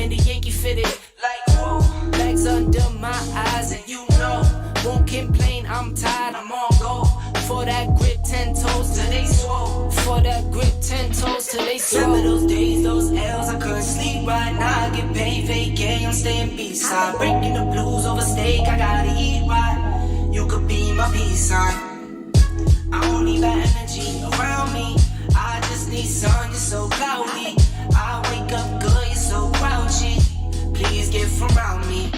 the Yankee fitted. Like, whoa, bags under my eyes, and you know, won't complain, I'm tired, I'm on go. For that grip, 10 toes till they swole. For that grip, 10 toes till they swole. Remember those days, those L's, I couldn't sleep right now. I get paid, vacay, I'm staying B-side. Breaking the blues over steak, I gotta eat right. You could be my peace sign. I don't need that energy around me. I just need sun, you're so cloudy. I wake up good, you're so grouchy. Please get from around me.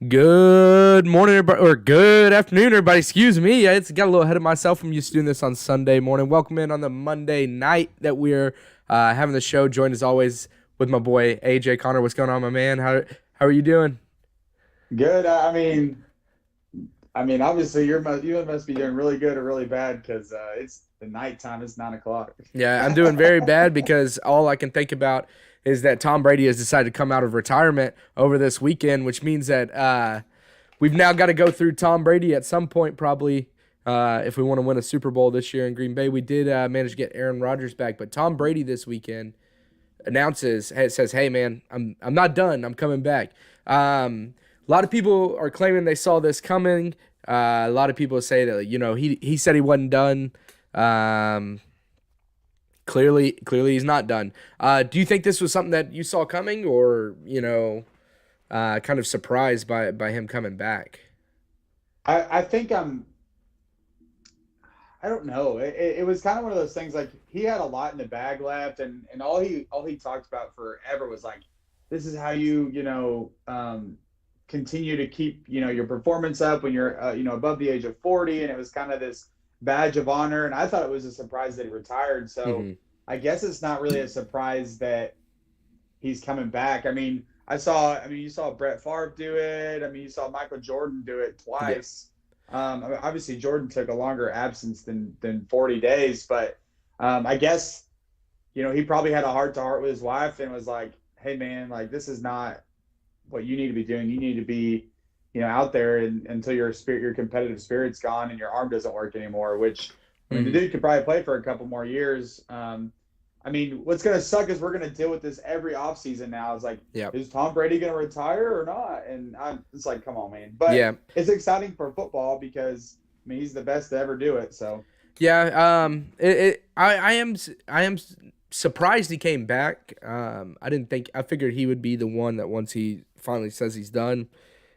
Good morning, everybody, or good afternoon, everybody. Excuse me. It's got a little ahead of myself. I'm used to doing this on Sunday morning. Welcome in on the Monday night that we're having the show. Joined as always with my boy AJ Connor. What's going on, my man? How are you doing? Good. Obviously you must be doing really good or really bad because it's the nighttime. It's 9 o'clock. Yeah, I'm doing very bad because all I can think about is that Tom Brady has decided to come out of retirement over this weekend, which means that we've now got to go through Tom Brady at some point, probably, if we want to win a Super Bowl this year in Green Bay. We did manage to get Aaron Rodgers back, but Tom Brady this weekend says, "Hey man, I'm not done. I'm coming back." A lot of people are claiming they saw this coming. A lot of people say that he said he wasn't done. Um, clearly he's not done. Do you think this was something that you saw coming, or kind of surprised by him coming back? I think I don't know. It was kind of one of those things like he had a lot in the bag left, and all he talked about forever was like, this is how continue to keep your performance up when you're above the age of 40, and it was kind of this badge of honor. And I thought it was a surprise that he retired. So Mm-hmm. I guess it's not really a surprise that he's coming back. You saw Brett Favre do it. You saw Michael Jordan do it Yeah. twice. Obviously Jordan took a longer absence than 40 days, but I guess he probably had a heart to heart with his wife and was like, "Hey man, like this is not what you need to be doing. You need to be, out there until your competitive spirit's gone and your arm doesn't work anymore." Which, the Mm-hmm. dude could probably play for a couple more years. What's gonna suck is we're gonna deal with this every offseason now. It's like, Yeah. is Tom Brady gonna retire or not? And it's like, come on, man. But Yeah. it's exciting for football because he's the best to ever do it. So Yeah. I am surprised he came back. I figured he would be the one that once he finally says he's done,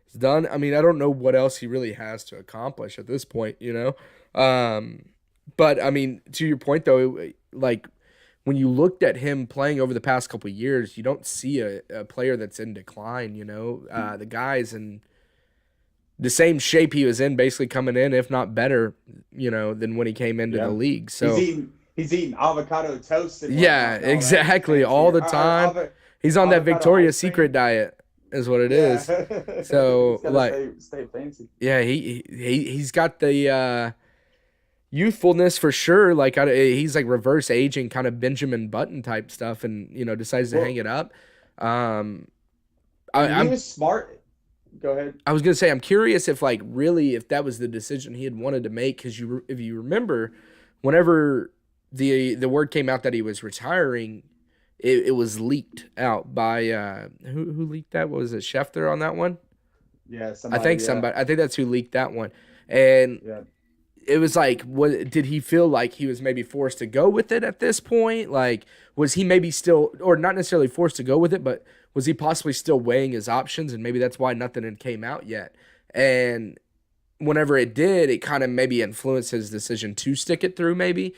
he's done. I don't know what else he really has to accomplish at this point. But to your point though, like when you looked at him playing over the past couple of years, you don't see a player that's in decline. The guy's in the same shape he was in, basically coming in, if not better, than when he came into the yeah, league. he's So eating he's eating avocado toast and yeah, whatnot and all that exactly, fancy all the time. He's on that avocado Victoria's ice Secret cream. diet, is what it Yeah, is. So he's got to like, stay fancy. yeah, he's got the youthfulness for sure. Like he's like reverse aging, kind of Benjamin Button type stuff, and decides to hang Well, it up. Um, I, he I'm was smart. Go ahead. I was gonna say I'm curious if like really if that was the decision he had wanted to make, because if you remember, whenever the word came out that he was retiring, it was leaked out by who leaked that? What was it, Schefter on that one? Yeah, I think somebody. Yeah, somebody. I think that's who leaked that one, and yeah. it was like, what did he feel like he was maybe forced to go with it at this point? Like, was he maybe still, or not necessarily forced to go with it, but was he possibly still weighing his options, and maybe that's why nothing had came out yet? And whenever it did, it kind of maybe influenced his decision to stick it through. Maybe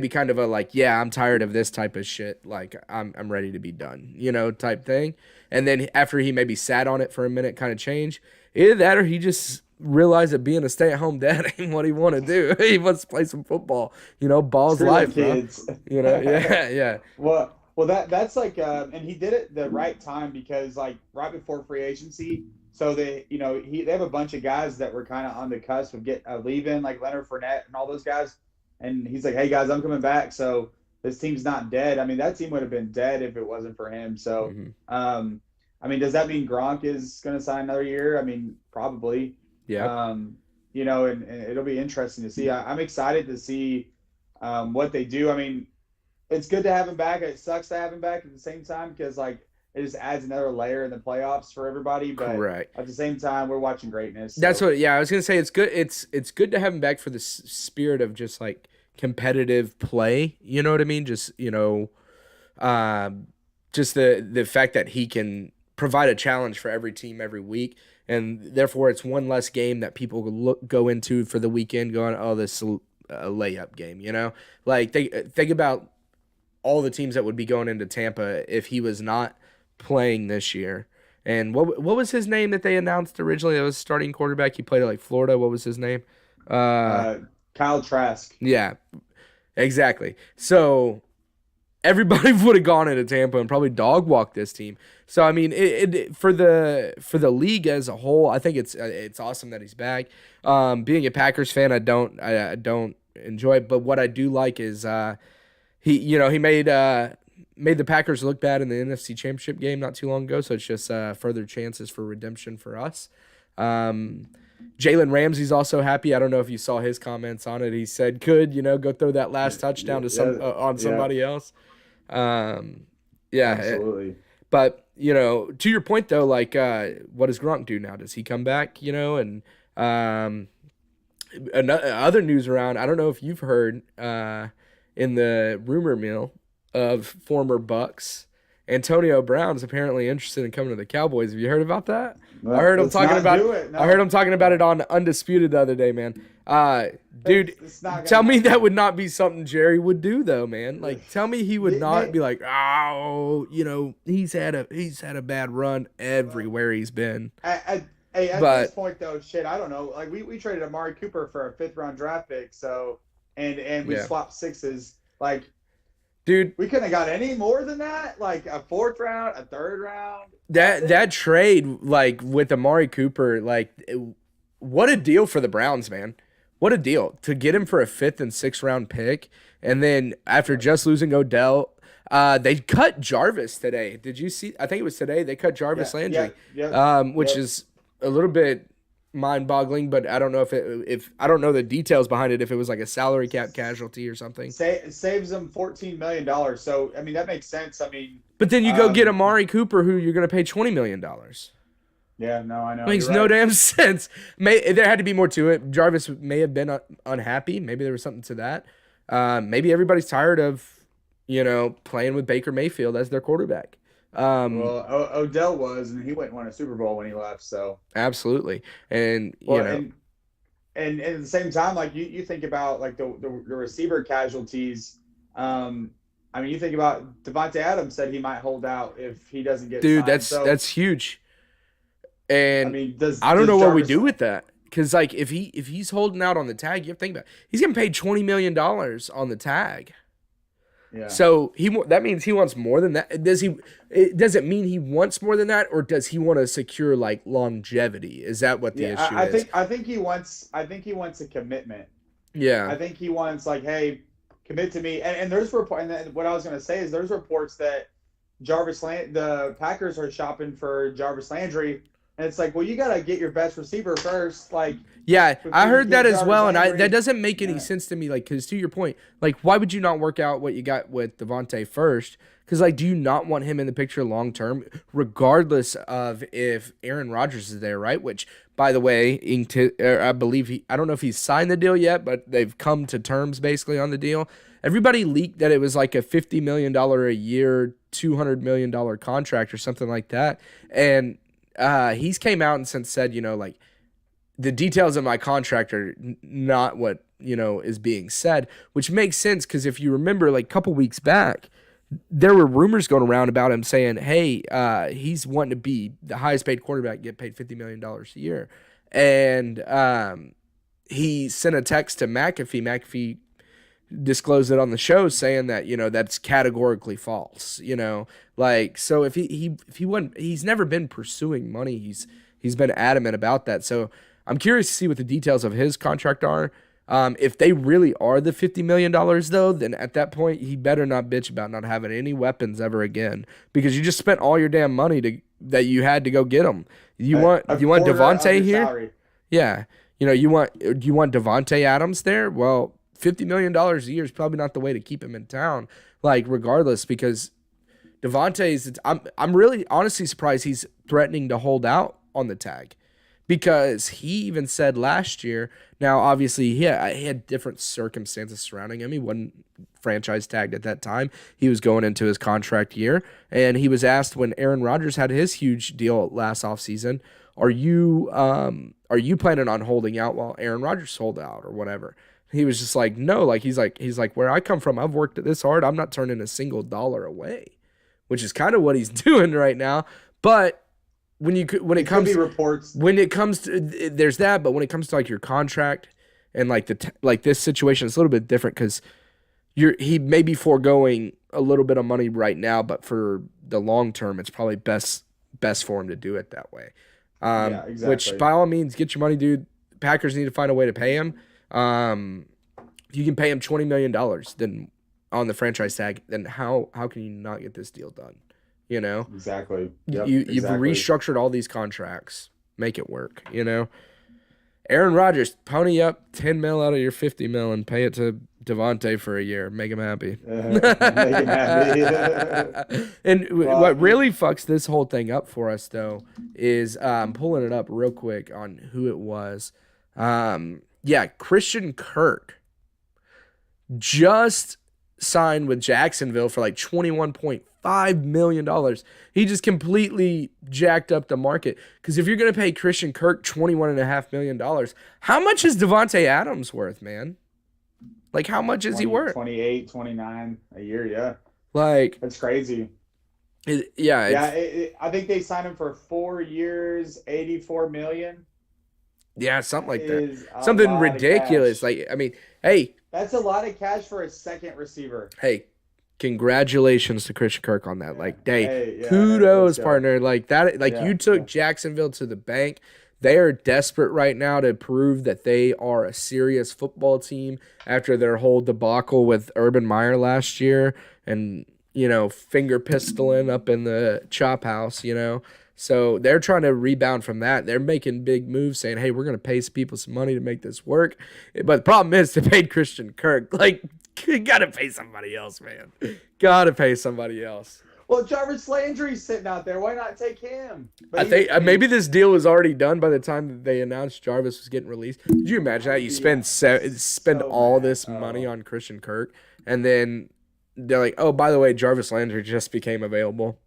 kind of a like, yeah, I'm tired of this type of shit. Like, I'm ready to be done, type thing. And then after he maybe sat on it for a minute, kind of changed. Either that, or he just realized that being a stay-at-home dad ain't what he want to do. He wants to play some football. Ball's Screw them life, bro. kids. Yeah, yeah, Well, that's like, and he did it the right time because like right before free agency. So they have a bunch of guys that were kind of on the cusp of leaving, like Leonard Fournette and all those guys. And he's like, "Hey guys, I'm coming back." So this team's not dead. That team would have been dead if it wasn't for him. So, hmm does that mean Gronk is going to sign another year? Probably. yep. And it'll be interesting to see. I'm excited to see what they do. It's good to have him back. It sucks to have him back at the same time because like it just adds another layer in the playoffs for everybody. But Correct. at the same time, we're watching greatness. That's So what. Yeah, I was gonna say it's good. It's good to have him back for the spirit of just like competitive play. You know what I mean? Um, just the fact that he can provide a challenge for every team every week, and therefore it's one less game that people go into for the weekend, going, "Oh, this is a layup game." Like think about all the teams that would be going into Tampa if he was not playing this year, And what was his name that they announced originally? That was starting quarterback. He played at like Florida. What was his name? Kyle Trask. Yeah, exactly. So everybody would have gone into Tampa and probably dog walked this team. So I mean, for the league as a whole, I think it's awesome that he's back. Being a Packers fan, I don't enjoy it, but what I do like is he made the Packers look bad in the NFC Championship game not too long ago. So it's just further chances for redemption for us. Jalen Ramsey's also happy. I don't know if you saw his comments on it. He said, go throw that last touchdown to somebody else. Absolutely. But to your point though, like what does Gronk do now? Does he come back? And other news around. I don't know if you've heard in the rumor mill of former Bucks, Antonio Brown's apparently interested in coming to the Cowboys. Have you heard about that? Well, I heard him talking about it. No. I heard him talking about it on Undisputed the other day, man. Dude, tell me that would not be something Jerry would do though, man. Like tell me he would not be like, "Oh, he's had a bad run everywhere he's been." At this point though, shit, I don't know. Like we traded Amari Cooper for a 5th-round draft pick, so and we swapped 6s. Like, dude, we couldn't have got any more than that. Like a 4th round, a 3rd round. That trade, like with Amari Cooper, like what a deal for the Browns, man. What a deal to get him for a 5th and 6th round pick, and then after just losing Odell, they cut Jarvis today. Did you see? I think it was today they cut Jarvis Landry, which is a little bit mind-boggling, but I don't know if I don't know the details behind it. If it was like a salary cap casualty or something, saves them $14 million. So I mean that makes sense. I mean, but then you go get Amari Cooper, who you're going to pay $20 million. Yeah, no, I know. Makes no damn sense. There had to be more to it. Jarvis may have been unhappy. Maybe there was something to that. Maybe everybody's tired of, playing with Baker Mayfield as their quarterback. Odell was, and he went and won a Super Bowl when he left. So absolutely, and and at the same time, like you think about like the receiver casualties. I mean, you think about Devontae Adams said he might hold out if he doesn't get signed. That's huge. And I mean, I don't know what we do with that, because like if he's holding out on the tag, you have to think about it. He's getting paid $20 million on the tag. Yeah. So that means he wants more than that. Does it mean he wants more than that, or does he want to secure like longevity? Is that what the issue is? I think he wants a commitment. Yeah. I think he wants like, hey, commit to me. And there's report. And then what I was going to say is there's reports that the Packers are shopping for Jarvis Landry. And it's like, well, you got to get your best receiver first. Like, yeah, I heard that as well. And that doesn't make any sense to me. Like, because to your point, like, why would you not work out what you got with Devontae first? Because, like, do you not want him in the picture long term, regardless of if Aaron Rodgers is there, right? Which, by the way, I believe I don't know if he's signed the deal yet, but they've come to terms basically on the deal. Everybody leaked that it was like a $50 million a year, $200 million contract or something like that. And he's came out and since said, like, the details of my contract are not what, is being said, which makes sense because if you remember, like, a couple weeks back, there were rumors going around about him saying, hey, he's wanting to be the highest paid quarterback, get paid $50 million a year. And he sent a text to McAfee. McAfee disclosed it on the show saying that, that's categorically false, like, so if he wasn't, he's never been pursuing money. He's been adamant about that. So I'm curious to see what the details of his contract are. If they really are the $50 million though, then at that point he better not bitch about not having any weapons ever again, because you just spent all your damn money that you had to go get them. You want Devontae here? Salary. Yeah. You want Devontae Adams there? Well, $50 million a year is probably not the way to keep him in town, like, regardless, because Devontae's, I'm really honestly surprised he's threatening to hold out on the tag, because he even said last year, now obviously he had different circumstances surrounding him. He wasn't franchise tagged at that time. He was going into his contract year, and he was asked when Aaron Rodgers had his huge deal last offseason, are you planning on holding out while Aaron Rodgers sold out or whatever? He was just like, no, like he's like, where I come from, I've worked this hard. I'm not turning a single dollar away, which is kind of what he's doing right now. But when it could be reports. when it comes to there's that, but when it comes to like your contract and like like this situation, it's a little bit different because he may be foregoing a little bit of money right now, but for the long term, it's probably best for him to do it that way. Yeah, exactly. Which by all means, get your money, dude. Packers need to find a way to pay him. If you can pay him $20 million then on the franchise tag, then how can you not get this deal done? You know? Exactly. Yep, You've restructured all these contracts. Make it work, you know? Aaron Rodgers, pony up $10 million out of your $50 million and pay it to Devontae for a year. Make him happy. Make him happy. And what really fucks this whole thing up for us, though, is pulling it up real quick on who it was. Christian Kirk just signed with Jacksonville for like $21.5 million. He just completely jacked up the market. Because if you're going to pay Christian Kirk $21.5 million, how much is Devontae Adams worth, man? Like, how much is he worth? 28, 29 a year, yeah. Like, that's crazy. I think they signed him for 4 years, $84 million. Yeah, something like that. Something ridiculous. Like, I mean, hey. That's a lot of cash for a second receiver. Hey, congratulations to Christian Kirk on that. Like, kudos, partner. Like that. Like you took Jacksonville to the bank. They are desperate right now to prove that they are a serious football team after their whole debacle with Urban Meyer last year and, finger pistoling up in the chop house, So they're trying to rebound from that. They're making big moves saying, hey, we're going to pay people some money to make this work. But the problem is they paid Christian Kirk. Like, you got to pay somebody else, man. Got to pay somebody else. Well, Jarvis Landry's sitting out there. Why not take him? I think maybe this deal was already done by the time that they announced Jarvis was getting released. Could you imagine that? You spend all this money on Christian Kirk, and then they're like, oh, by the way, Jarvis Landry just became available.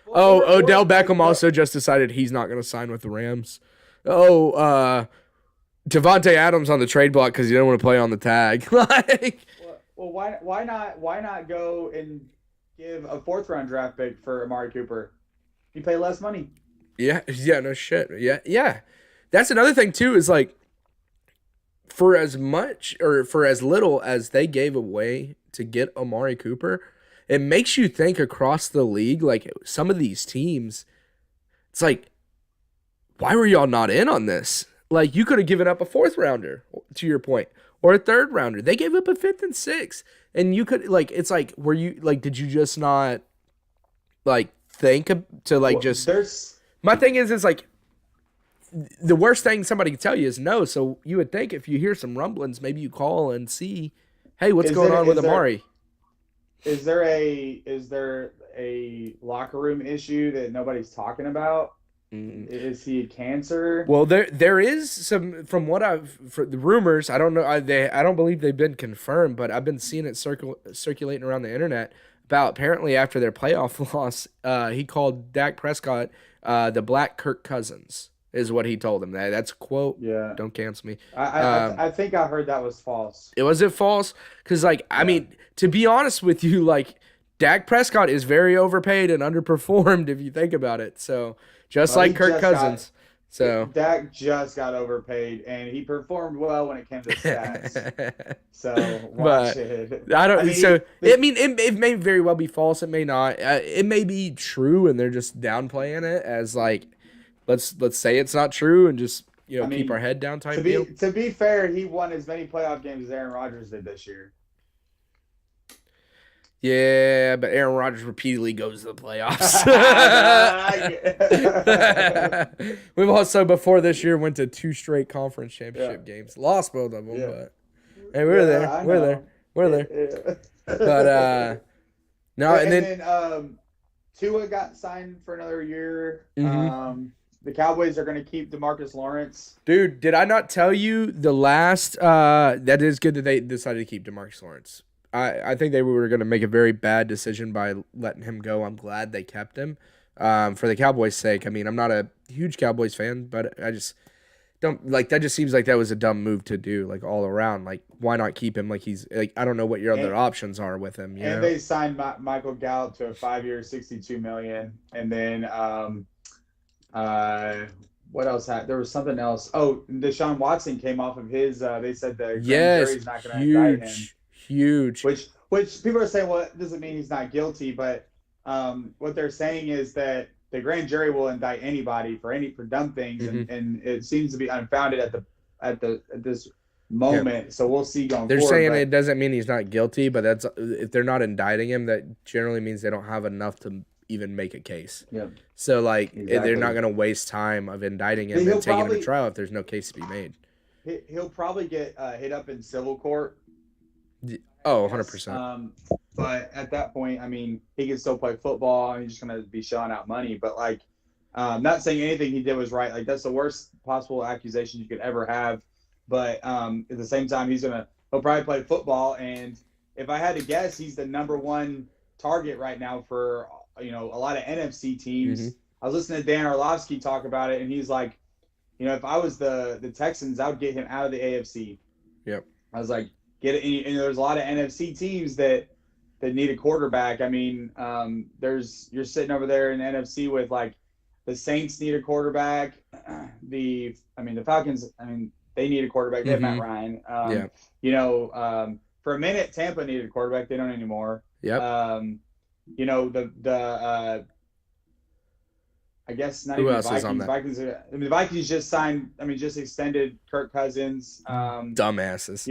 Odell Beckham also just decided he's not going to sign with the Rams. Devontae Adams on the trade block because he didn't want to play on the tag. Why not go and give a 4th-round draft pick for Amari Cooper? You pay less money. Yeah, no shit. Yeah. That's another thing too. Is like for as much or for as little as they gave away to get Amari Cooper, it makes you think across the league, like some of these teams, it's like, why were y'all not in on this? Like you could have given up a 4th-rounder, to your point, or a 3rd-rounder. They gave up a 5th and 6th, and you could it's like, were you like, did you just not like think to like just? My thing is like, the worst thing somebody can tell you is no. So you would think if you hear some rumblings, maybe you call and see, hey, what's going on with Amari? Is there a locker room issue that nobody's talking about? Is he cancer? Well, there is some from what for the rumors. I don't know. I don't believe they've been confirmed, but I've been seeing it circulating around the internet about apparently after their playoff loss, he called Dak Prescott the Black Kirk Cousins is what he told him. That's a quote. Yeah. Don't cancel me. I think I heard that was false. Was it false? Because I mean, to be honest with you, like Dak Prescott is very overpaid and underperformed if you think about it. So. Just like Kirk Cousins. Dak just got overpaid, and he performed well when it came to stats. So watch it. It may very well be false. It may not. It may be true, and they're just downplaying it as like, let's say it's not true, and just keep our head down type deal. To be fair, he won as many playoff games as Aaron Rodgers did this year. Yeah, but Aaron Rodgers repeatedly goes to the playoffs. We've also, before this year, went to 2 straight conference championship games. Lost both of them, but hey, we're there. We're there. Yeah. But, no, and then Tua got signed for another year. Mm-hmm. The Cowboys are going to keep DeMarcus Lawrence. Dude, did I not tell you the last that is good that they decided to keep DeMarcus Lawrence? I think they were going to make a very bad decision by letting him go. I'm glad they kept him for the Cowboys' sake. I mean, I'm not a huge Cowboys fan, but I just don't like that. Just seems like that was a dumb move to do, like all around. Like, why not keep him? Like he's like I don't know what your other options are with him. You know? They signed Michael Gallup to a 5-year, $62 million, and then What else happened? There was something else. Oh, Deshaun Watson came off of his. They said the grand Yes, jury's not going to indict him, huge. which people are saying, well, it doesn't mean he's not guilty, but what they're saying is that the grand jury will indict anybody for dumb things, and it seems to be unfounded at this moment. Yeah. So we'll see going they're forward. They're saying it doesn't mean he's not guilty, but that's if they're not indicting him, that generally means they don't have enough to even make a case. Yeah. So like they're not going to waste time of indicting him and taking him to trial if there's no case to be made. He'll probably get hit up in civil court. Oh, 100%. But at that point, I mean, he can still play football. He's just going to be shelling out money. But like, not saying anything he did was right. Like that's the worst possible accusation you could ever have. But at the same time, he'll probably play football. And if I had to guess, he's the number one target right now for a lot of NFC teams. Mm-hmm. I was listening to Dan Orlovsky talk about it, and he's like, if I was the Texans, I would get him out of the AFC. Yep. I was like, get it. And there's a lot of NFC teams that need a quarterback. I mean, you're sitting over there in the NFC with like the Saints need a quarterback. The Falcons. I mean, they need a quarterback. They have Matt Ryan. For a minute, Tampa needed a quarterback. They don't anymore. Yep. I guess not Who even else the Vikings. Is on that? Vikings. The Vikings just signed. just extended Kirk Cousins. Dumbasses.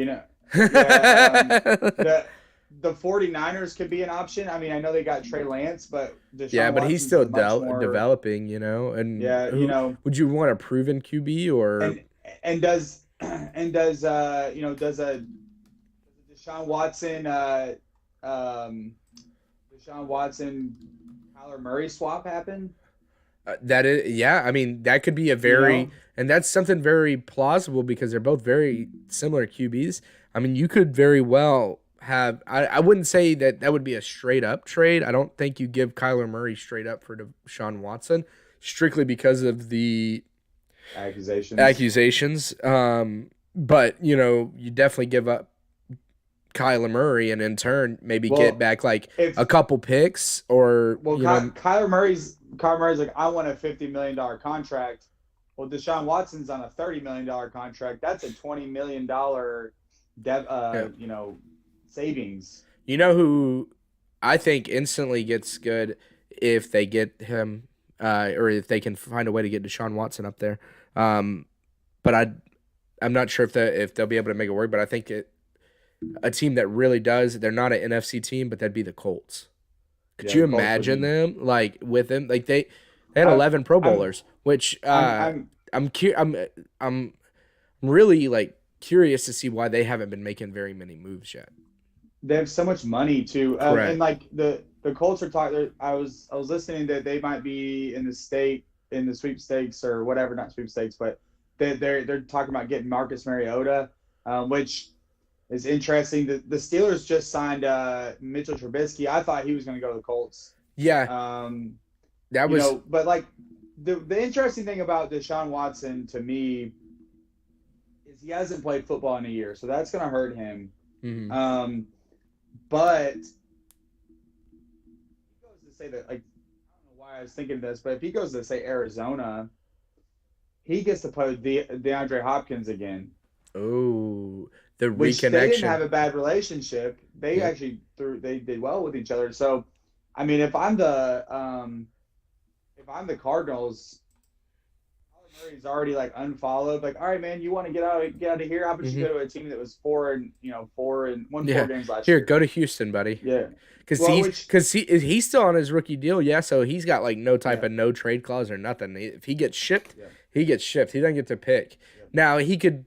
The 49ers could be an option. I mean, I know they got Trey Lance, but but he's still developing. And would you want a proven QB or? And does Deshaun Watson Kyler Murray swap happen? That is, yeah. I mean, that could be a and that's something very plausible because they're both very similar QBs. I mean, you could very well have. I wouldn't say that would be a straight up trade. I don't think you give Kyler Murray straight up for Deshaun Watson, strictly because of the accusations. But you definitely give up Kyler Murray and in turn maybe get back like a couple picks or Kyler Murray's like, I want a $50 million contract. Well, Deshaun Watson's on a $30 million contract. That's a $20 million savings. You know who I think instantly gets good if they get him or if they can find a way to get Deshaun Watson up there. But I'm not sure if they'll be able to make it work, but I think a team that really does, they're not an NFC team, but that'd be the Colts. Could you imagine them like with them? Like they had 11 Pro Bowlers, which I'm really like curious to see why they haven't been making very many moves yet. They have so much money too, and like the Colts are talking. I was listening that they might be in the sweepstakes or whatever, not sweepstakes, but they're talking about getting Marcus Mariota, which is interesting. The Steelers just signed Mitchell Trubisky. I thought he was going to go to the Colts. Yeah. That was. But like the interesting thing about Deshaun Watson to me is he hasn't played football in a year, so that's going to hurt him. Mm-hmm. But he goes to say that, like, I don't know why I was thinking this, but if he goes to say Arizona, he gets to play with DeAndre Hopkins again. Oh, the which reconnection. They didn't have a bad relationship. They actually they did well with each other. So, I mean, if I'm the Cardinals, Murray's already like unfollowed. Like, all right, man, you want to get out of here? How about you go to a team that was 4 games last year? Here, go to Houston, buddy. Yeah, because he's still on his rookie deal. Yeah, so he's got like no type of no trade clause or nothing. If he gets shipped, he gets shipped. He doesn't get to pick. Yeah. Now he could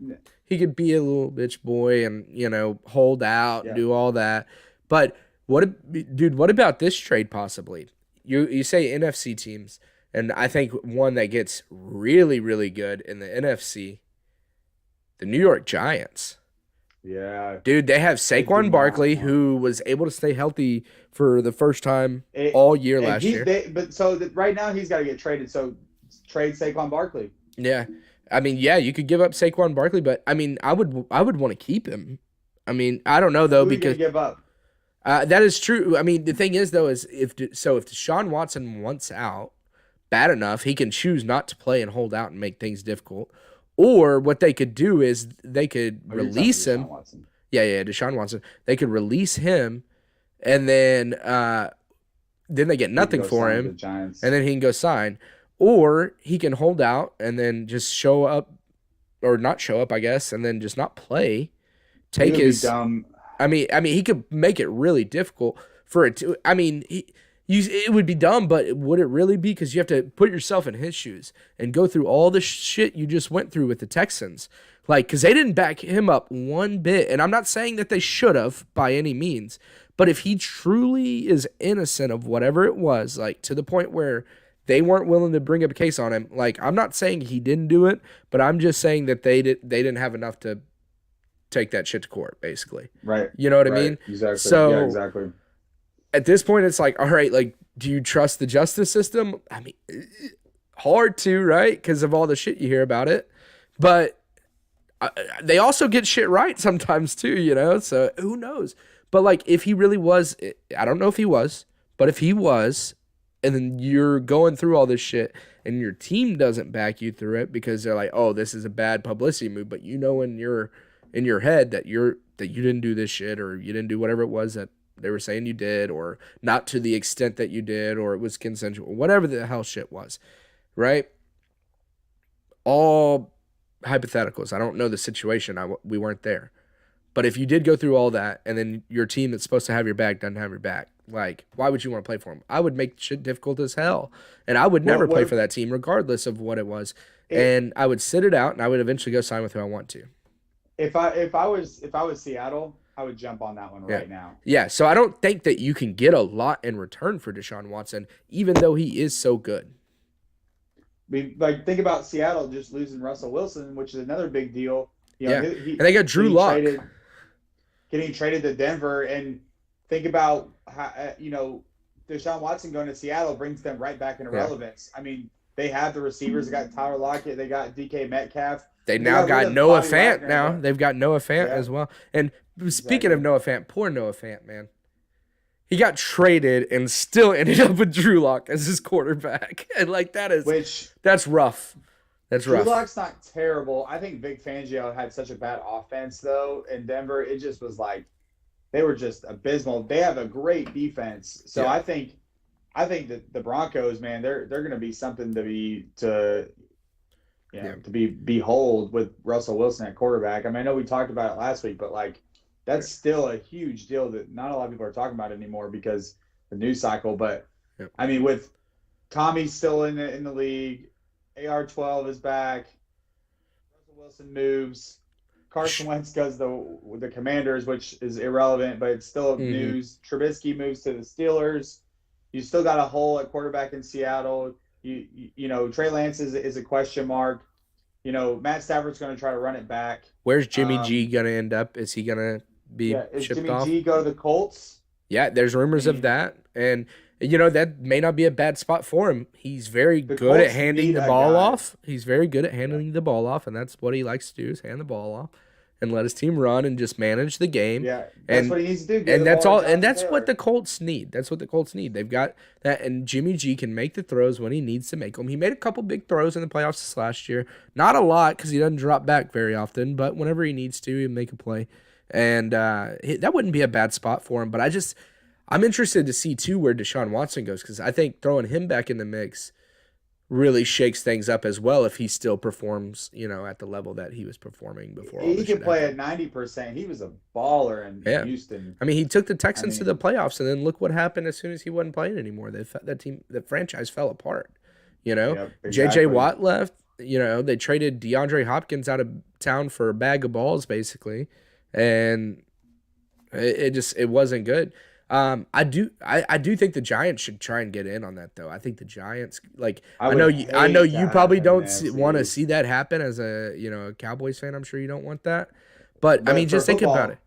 be a little bitch boy and hold out and do all that. But what about this trade possibly? You say NFC teams. And I think one that gets really, really good in the NFC, the New York Giants. Yeah. Dude, they have Saquon Barkley, who was able to stay healthy for the first time all year last year. Right now he's got to get traded. So trade Saquon Barkley. Yeah. I mean, yeah, you could give up Saquon Barkley, but I mean, I would want to keep him. I mean, I don't know though, because give up. That is true. I mean, the thing is though, is if Deshaun Watson wants out, bad enough, he can choose not to play and hold out and make things difficult. Or what they could do is they could release him. Yeah, Deshaun Watson. They could release him, and then they get nothing for him, and then he can go sign. Or he can hold out and then just show up, or not show up, I guess, and then just not play. Take his. Dumb. I mean, he could make it really difficult for it to. I mean, it would be dumb, but would it really be? Because you have to put yourself in his shoes and go through all the shit you just went through with the Texans. Like, because they didn't back him up one bit. And I'm not saying that they should have by any means. But if he truly is innocent of whatever it was, like to the point where they weren't willing to bring up a case on him, like I'm not saying he didn't do it, but I'm just saying that they didn't have enough to take that shit to court, basically. Right. You know what I mean? Exactly. So, yeah, exactly. At this point, it's like, all right, like, do you trust the justice system? I mean, hard to, right? Because of all the shit you hear about it. But they also get shit right sometimes too, you know? So who knows? But like, if he really was, I don't know if he was, but if he was, and then you're going through all this shit and your team doesn't back you through it because they're like, oh, this is a bad publicity move, but you know in your head that you didn't do this shit, or you didn't do whatever it was that they were saying you did, or not to the extent that you did, or it was consensual, whatever the hell shit was, right? All hypotheticals. I don't know the situation. We weren't there. But if you did go through all that, and then your team that's supposed to have your back doesn't have your back, like, why would you want to play for them? I would make shit difficult as hell. And I would never play for that team, regardless of what it was. And I would sit it out, and I would eventually go sign with who I want to. If I was Seattle, I would jump on that one right now. Yeah, so I don't think that you can get a lot in return for Deshaun Watson, even though he is so good. Like, think about Seattle just losing Russell Wilson, which is another big deal. You know, and they got Drew Lock. Getting traded to Denver, and think about how, Deshaun Watson going to Seattle brings them right back into relevance. I mean, they have the receivers. They got Tyler Lockett. They got DK Metcalf. They now got Noah Fant now. They've got Noah Fant as well. And speaking of Noah Fant, poor Noah Fant, man. He got traded and still ended up with Drew Lock as his quarterback. And like that's rough. That's rough. Drew Lock's not terrible. I think Vic Fangio had such a bad offense though in Denver. It just was like they were just abysmal. They have a great defense. So I think that the Broncos, man, they're going to be something to behold with Russell Wilson at quarterback. I mean, I know we talked about it last week, but like that's still a huge deal that not a lot of people are talking about anymore because the news cycle. But I mean, with Tommy still in the league, AR-12 is back. Russell Wilson moves. Carson Wentz goes the Commanders, which is irrelevant, but it's still news. Trubisky moves to the Steelers. You still got a hole at quarterback in Seattle. You know, Trey Lance is a question mark. You know, Matt Stafford's going to try to run it back. Where's Jimmy G going to end up? Is he going to be shipped Jimmy off? G go to the Colts? Yeah, there's rumors of that. And, you know, that may not be a bad spot for him. He's very good at handing the ball off. He's very good at handing the ball off, and that's what he likes to do is hand the ball off and let his team run and just manage the game. Yeah, that's what he needs to do. And that's all. And that's what the Colts need. That's what the Colts need. They've got that, and Jimmy G can make the throws when he needs to make them. He made a couple big throws in the playoffs this last year. Not a lot because he doesn't drop back very often, but whenever he needs to, he'll make a play. And that wouldn't be a bad spot for him. But I'm interested to see, too, where Deshaun Watson goes because I think throwing him back in the mix really shakes things up as well if he still performs, you know, at the level that he was performing before. He can play at 90%. He was a baller in Houston. I mean, he took the Texans to the playoffs, and then look what happened as soon as he wasn't playing anymore. The franchise fell apart. You know, exactly. J.J. Watt left. You know, they traded DeAndre Hopkins out of town for a bag of balls, basically, and it wasn't good. I do think the Giants should try and get in on that though. I think the Giants, like, I know you probably don't want to see that happen as a Cowboys fan. I'm sure you don't want that, but I mean, just think about it.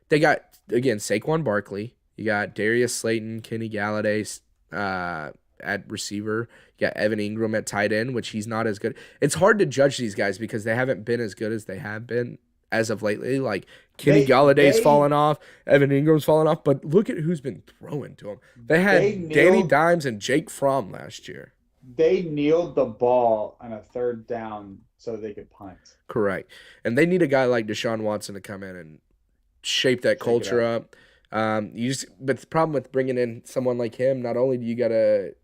They got again Saquon Barkley. You got Darius Slayton, Kenny Galladay at receiver. You got Evan Ingram at tight end, which he's not as good. It's hard to judge these guys because they haven't been as good as they have been as of lately. Like Kenny Galladay's fallen off, Evan Ingram's fallen off, but look at who's been throwing to him. They had Danny Dimes and Jake Fromm last year. they kneeled the ball on a third down so they could punt. Correct. And they need a guy like Deshaun Watson to come in and shape that Shake it culture up. But the problem with bringing in someone like him, not only do you gotta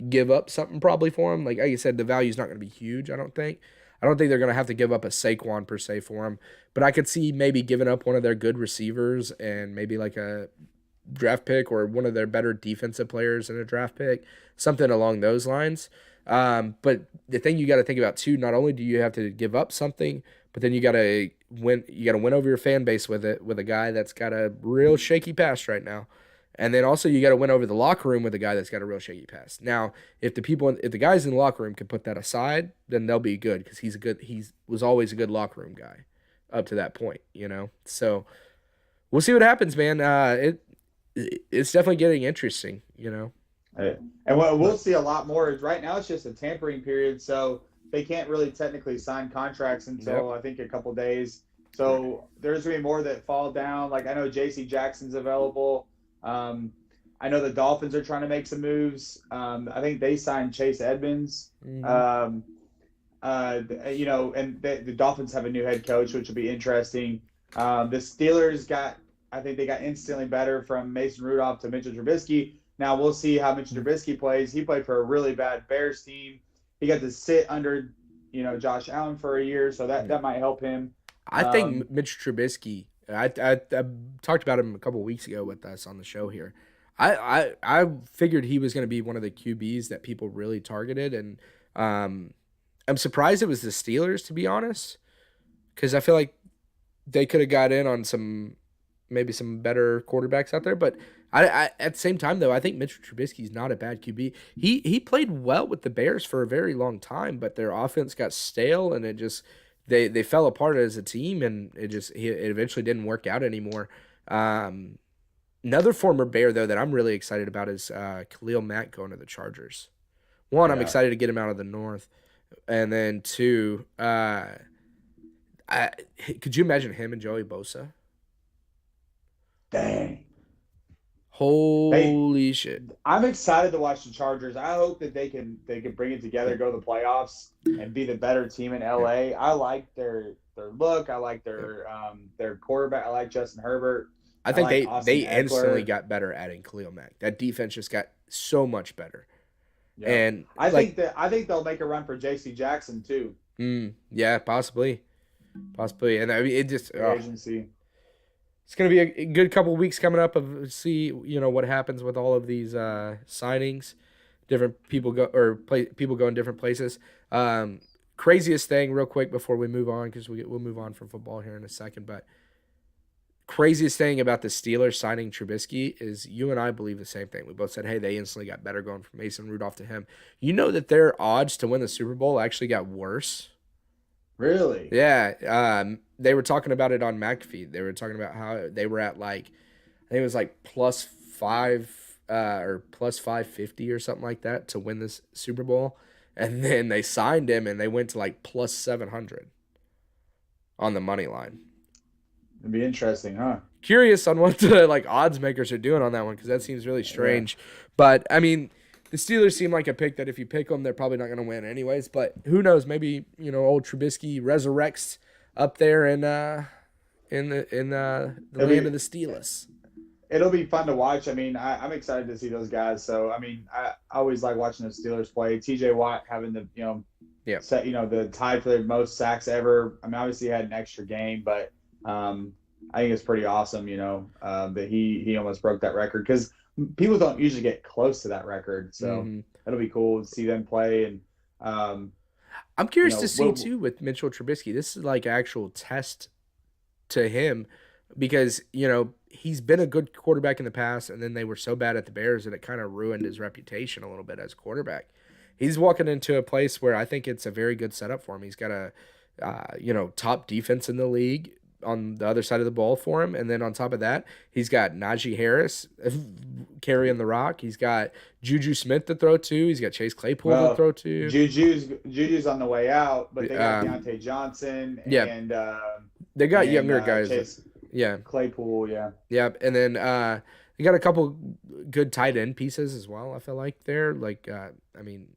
give up something probably for him, like I said, the value's not going to be huge. I don't think. I don't think they're going to have to give up a Saquon per se for him, but I could see maybe giving up one of their good receivers and maybe like a draft pick or one of their better defensive players in a draft pick, something along those lines. But the thing you got to think about too, not only do you have to give up something, but then you got to win. You got to win over your fan base with it, with a guy that's got a real shaky past right now, and then also you got to win over the locker room with a guy that's got a real shaky past. Now, if the guys in the locker room can put that aside, then they'll be good because he was always a good locker room guy up to that point, you know. So we'll see what happens, man. It's definitely getting interesting, you know. And what we'll see a lot more is right now it's just a tampering period, so they can't really technically sign contracts until I think a couple days. So there's going to be more that fall down. Like I know J.C. Jackson's available. I know the Dolphins are trying to make some moves. I think they signed Chase Edmonds. Mm-hmm. You know, and the Dolphins have a new head coach, which will be interesting. The Steelers I think they got instantly better from Mason Rudolph to Mitchell Trubisky. Now we'll see how Mitchell Trubisky plays. He played for a really bad Bears team. He got to sit under, you know, Josh Allen for a year, so that might help him. I think Mitch Trubisky. I talked about him a couple weeks ago with us on the show here. I figured he was going to be one of the QBs that people really targeted, and I'm surprised it was the Steelers, to be honest, because I feel like they could have got in on maybe some better quarterbacks out there. But I at the same time though, I think Mitch Trubisky's not a bad QB. He played well with the Bears for a very long time, but their offense got stale and it just they fell apart as a team, and it eventually didn't work out anymore. Another former Bear though that I'm really excited about is Khalil Mack going to the Chargers. One, I'm excited to get him out of the North, and then two, could you imagine him and Joey Bosa? Dang. Holy shit. I'm excited to watch the Chargers. I hope that they can bring it together, go to the playoffs, and be the better team in LA. I like their look. I like their quarterback. I like Justin Herbert. I think they Austin instantly Eckler. got better adding Khalil Mack. That defense just got so much better. Yeah. And I think they'll make a run for J.C. Jackson too. Yeah, possibly. And I mean, it just Agency. it's gonna be a good couple of weeks coming up of see what happens with all of these signings. Different people people go in different places. Craziest thing, real quick before we move on, because we'll move on from football here in a second. But craziest thing about the Steelers signing Trubisky is you and I believe the same thing. We both said, hey, they instantly got better going from Mason Rudolph to him. You know that their odds to win the Super Bowl actually got worse. Really? Yeah. They were talking about it on McAfee. They were talking about how they were at I think it was +5 or +550 or something like that to win this Super Bowl. And then they signed him and they went to +700 on the money line. It'd be interesting, huh? Curious on what the odds makers are doing on that one, because that seems really strange. Yeah. But I mean, the Steelers seem like a pick that if you pick them, they're probably not going to win anyways. But who knows? Maybe old Trubisky resurrects up there in the land of the Steelers. It'll be fun to watch. I mean, I'm excited to see those guys. So I mean, I always like watching the Steelers play. T.J. Watt having the set the tie for the most sacks ever. I mean, obviously he had an extra game, but I think it's pretty awesome, that he almost broke that record, because people don't usually get close to that record. So it'll be cool to see them play. And I'm curious to see too with Mitchell Trubisky. This is like an actual test to him, because he's been a good quarterback in the past, and then they were so bad at the Bears that it kind of ruined his reputation a little bit as a quarterback. He's walking into a place where I think it's a very good setup for him. He's got a top defense in the league on the other side of the ball for him, and then on top of that, he's got Najee Harris carrying the rock. He's got Juju Smith to throw to. He's got Chase Claypool to throw to. Juju's on the way out, but they got Deontay Johnson and they got younger guys. Chase, Claypool, yeah. And then They got a couple good tight end pieces as well. I feel like they're like, I mean,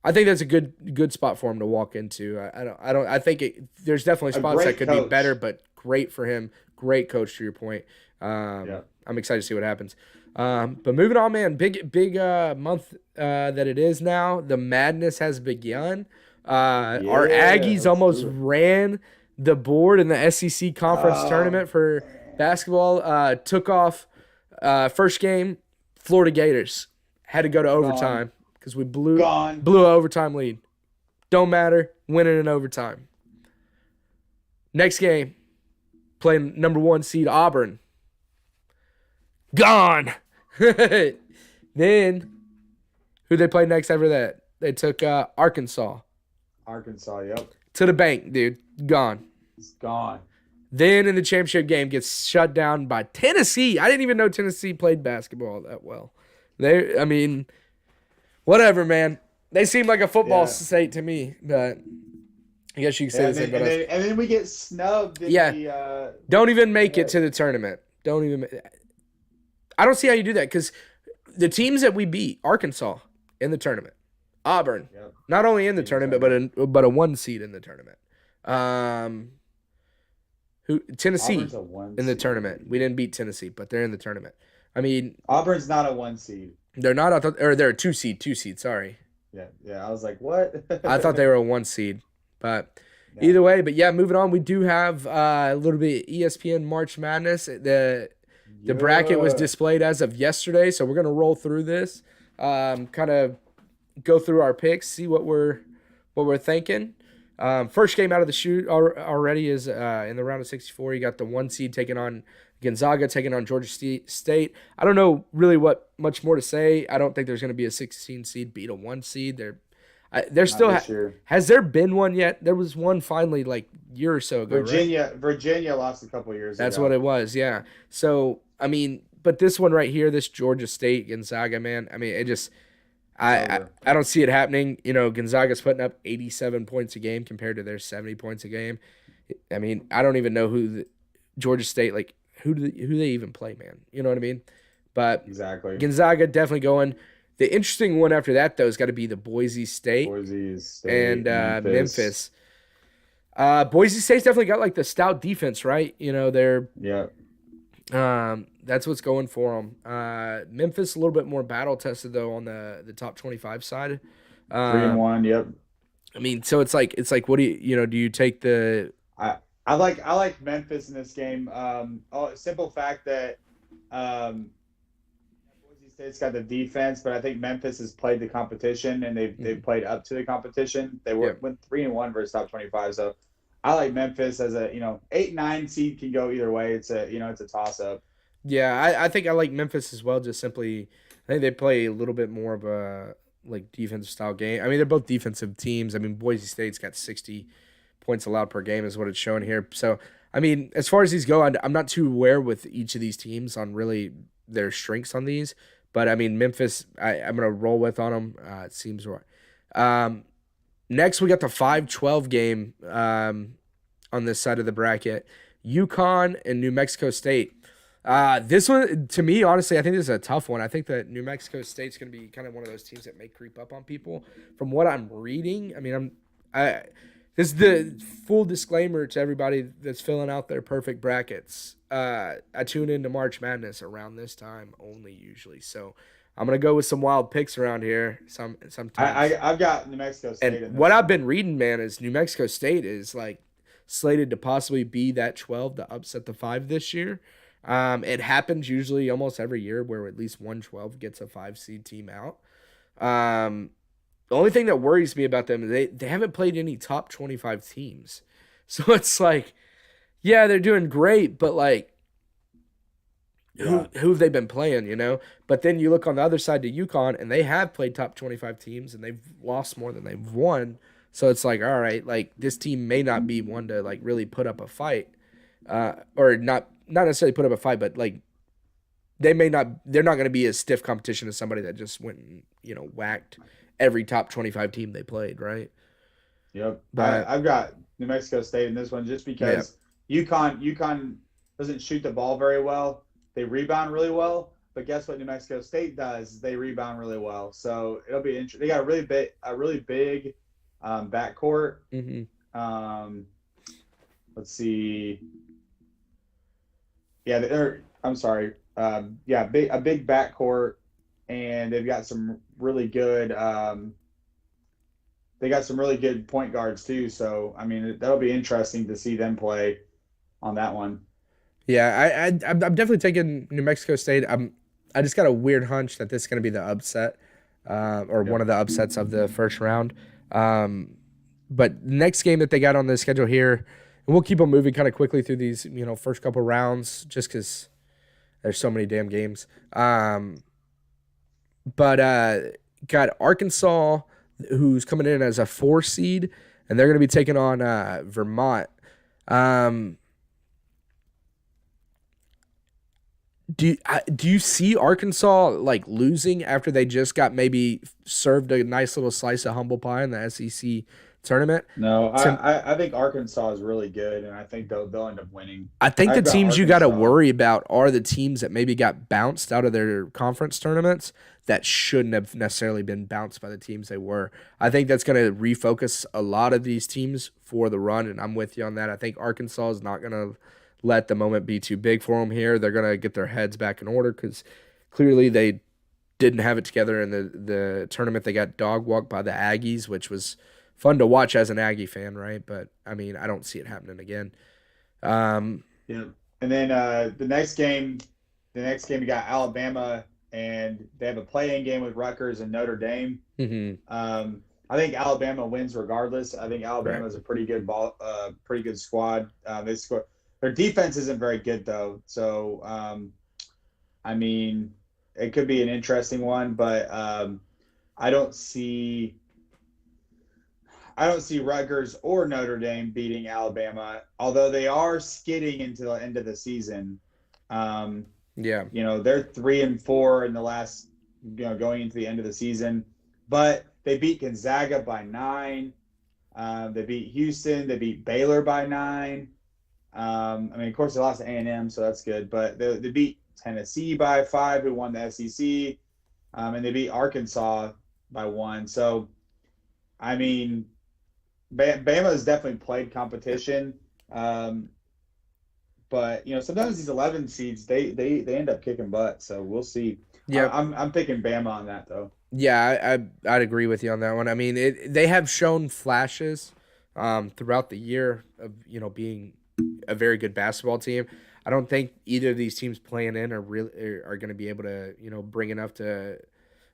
I think that's a good spot for him to walk into. I think there's definitely spots that could be better, but great for him. Great coach, to your point. I'm excited to see what happens. But moving on, man, big month that it is now. The madness has begun. Our Aggies almost ran the board in the SEC conference tournament for basketball. Took off first game, Florida Gators. Had to go to overtime because we blew an overtime lead. Don't matter, winning in overtime. Next game, playing number 1 seed Auburn. Gone. Then, who they played next after that? They took Arkansas. Yep. To the bank, dude. Gone. It's gone. Then in the championship game, gets shut down by Tennessee. I didn't even know Tennessee played basketball that well. I mean, whatever, man. They seem like a football state to me, but I guess you could say the same about us. And then we get snubbed. Don't even make it to the tournament. I don't see how you do that because the teams that we beat, Arkansas in the tournament, Auburn, not only in the tournament but a 1 seed in the tournament. Tennessee in the tournament. We didn't beat Tennessee, but they're in the tournament. I mean, Auburn's not a 1 seed. They're not. They're a 2 seed. Sorry. Yeah. I was like, what? I thought they were a 1 seed, but either way. But yeah, moving on. We do have a little bit of ESPN March Madness. The bracket was displayed as of yesterday, so we're gonna roll through this, kind of go through our picks, see what we're thinking. First game out of the chute already is in the round of 64. You got the 1 seed taking on Gonzaga, taking on Georgia State. I don't know really what much more to say. I don't think there's going to be a 16 seed beat a 1 seed. There's still has there been one yet? There was one finally like a year or so ago. Virginia lost a couple years ago. That's what it was. Yeah. So I mean, but this one right here, this Georgia State Gonzaga, man. I mean, it just. I don't see it happening. You know, Gonzaga's putting up 87 points a game compared to their 70 points a game. I mean, I don't even know who Georgia State, like, who they even play, man. You know what I mean? But exactly. Gonzaga definitely going. The interesting one after that, though, has got to be the Boise State and Memphis. Boise State's definitely got, like, the stout defense, right? You know, they're that's what's going for them. Memphis a little bit more battle tested though on the top 25 side. 3-1, yep. I mean, so it's like what do you take the? I like Memphis in this game. Simple fact that Boise State's got the defense, but I think Memphis has played the competition and they've played up to the competition. They went 3-1 versus top 25, so. I like Memphis as a 8-9 seed can go either way. It's a toss up. Yeah, I think I like Memphis as well. Just simply, I think they play a little bit more of a like defensive style game. I mean, they're both defensive teams. I mean, Boise State's got 60 points allowed per game is what it's showing here. So I mean, as far as these go, I'm not too aware with each of these teams on really their strengths on these. But I mean, Memphis, I'm gonna roll with on them. It seems right. Next, we got the 5-12 game on this side of the bracket. UConn and New Mexico State. This one, to me, honestly, I think this is a tough one. I think that New Mexico State's going to be kind of one of those teams that may creep up on people. From what I'm reading, I mean, this is the full disclaimer to everybody that's filling out their perfect brackets. I tune into March Madness around this time only usually, so I'm going to go with some wild picks around here sometimes. I've got New Mexico State. And what I've been reading, man, is New Mexico State is like slated to possibly be that 12 to upset the 5 this year. It happens usually almost every year where at least one 12 gets a 5 seed team out. The only thing that worries me about them is they haven't played any top 25 teams. So it's like, yeah, they're doing great, but like, who have they been playing, you know? But then you look on the other side to UConn, and they have played top 25 teams, and they've lost more than they've won. So it's like, all right, like this team may not be one to like really put up a fight, or not necessarily put up a fight, but like they're not going to be a stiff competition as somebody that just went and, whacked every top 25 team they played, right? Yep. But I've got New Mexico State in this one just because UConn doesn't shoot the ball very well. they rebound really well. But guess what New Mexico State does? They rebound really well. So it'll be interesting. They got a really big backcourt. Let's see. Yeah, I'm sorry. A big backcourt, and they've got some really good. They got some really good point guards too. So I mean, that'll be interesting to see them play on that one. Yeah, I'm definitely taking New Mexico State. I just got a weird hunch that this is going to be the upset, or one of the upsets of the first round. But next game that they got on the schedule here, and we'll keep them moving kind of quickly through these, first couple rounds, just because there's so many damn games. But got Arkansas, who's coming in as a 4 seed, and they're going to be taking on Vermont. Do you see Arkansas like losing after they just got maybe served a nice little slice of humble pie in the SEC tournament? No, I think Arkansas is really good, and I think they'll end up winning. I think the I've got teams you got to Arkansas. worry about are the teams that maybe got bounced out of their conference tournaments that shouldn't have necessarily been bounced by the teams they were. I think that's going to refocus a lot of these teams for the run, and I'm with you on that. I think Arkansas is not going to let the moment be too big for them here. They're going to get their heads back in order because clearly they didn't have it together in the tournament. They got dog walked by the Aggies, which was fun to watch as an Aggie fan, right? But, I mean, I don't see it happening again. Yeah. And then the next game you got Alabama, and they have a play-in game with Rutgers and Notre Dame. I think Alabama wins regardless. I think Alabama is a pretty good squad. Their defense isn't very good though, so I mean, it could be an interesting one, but I don't see Rutgers or Notre Dame beating Alabama, although they are skidding into the end of the season. They're 3-4 in the last, going into the end of the season, but they beat Gonzaga by 9. They beat Houston. They beat Baylor by 9. I mean, of course, they lost to A&M, so that's good. But they beat Tennessee by 5, who won the SEC, and they beat Arkansas by 1. So, I mean, Bama has definitely played competition. But sometimes these 11 seeds they end up kicking butt. So we'll see. Yeah, I'm picking Bama on that though. Yeah, I'd agree with you on that one. I mean, they have shown flashes throughout the year of being a very good basketball team. I don't think either of these teams playing in are going to be able to bring enough to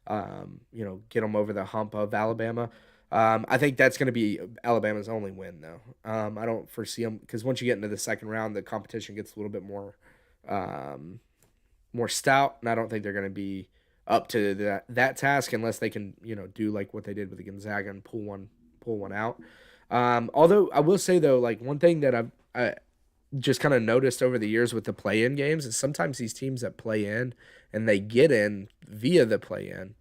get them over the hump of Alabama. I think that's going to be Alabama's only win, though. I don't foresee them because once you get into the second round, the competition gets a little bit more stout, and I don't think they're going to be up to that task unless they can do like what they did with the Gonzaga and pull one out. Although I will say though, like one thing that I just kind of noticed over the years with the play-in games is sometimes these teams that play in and they get in via the play-in.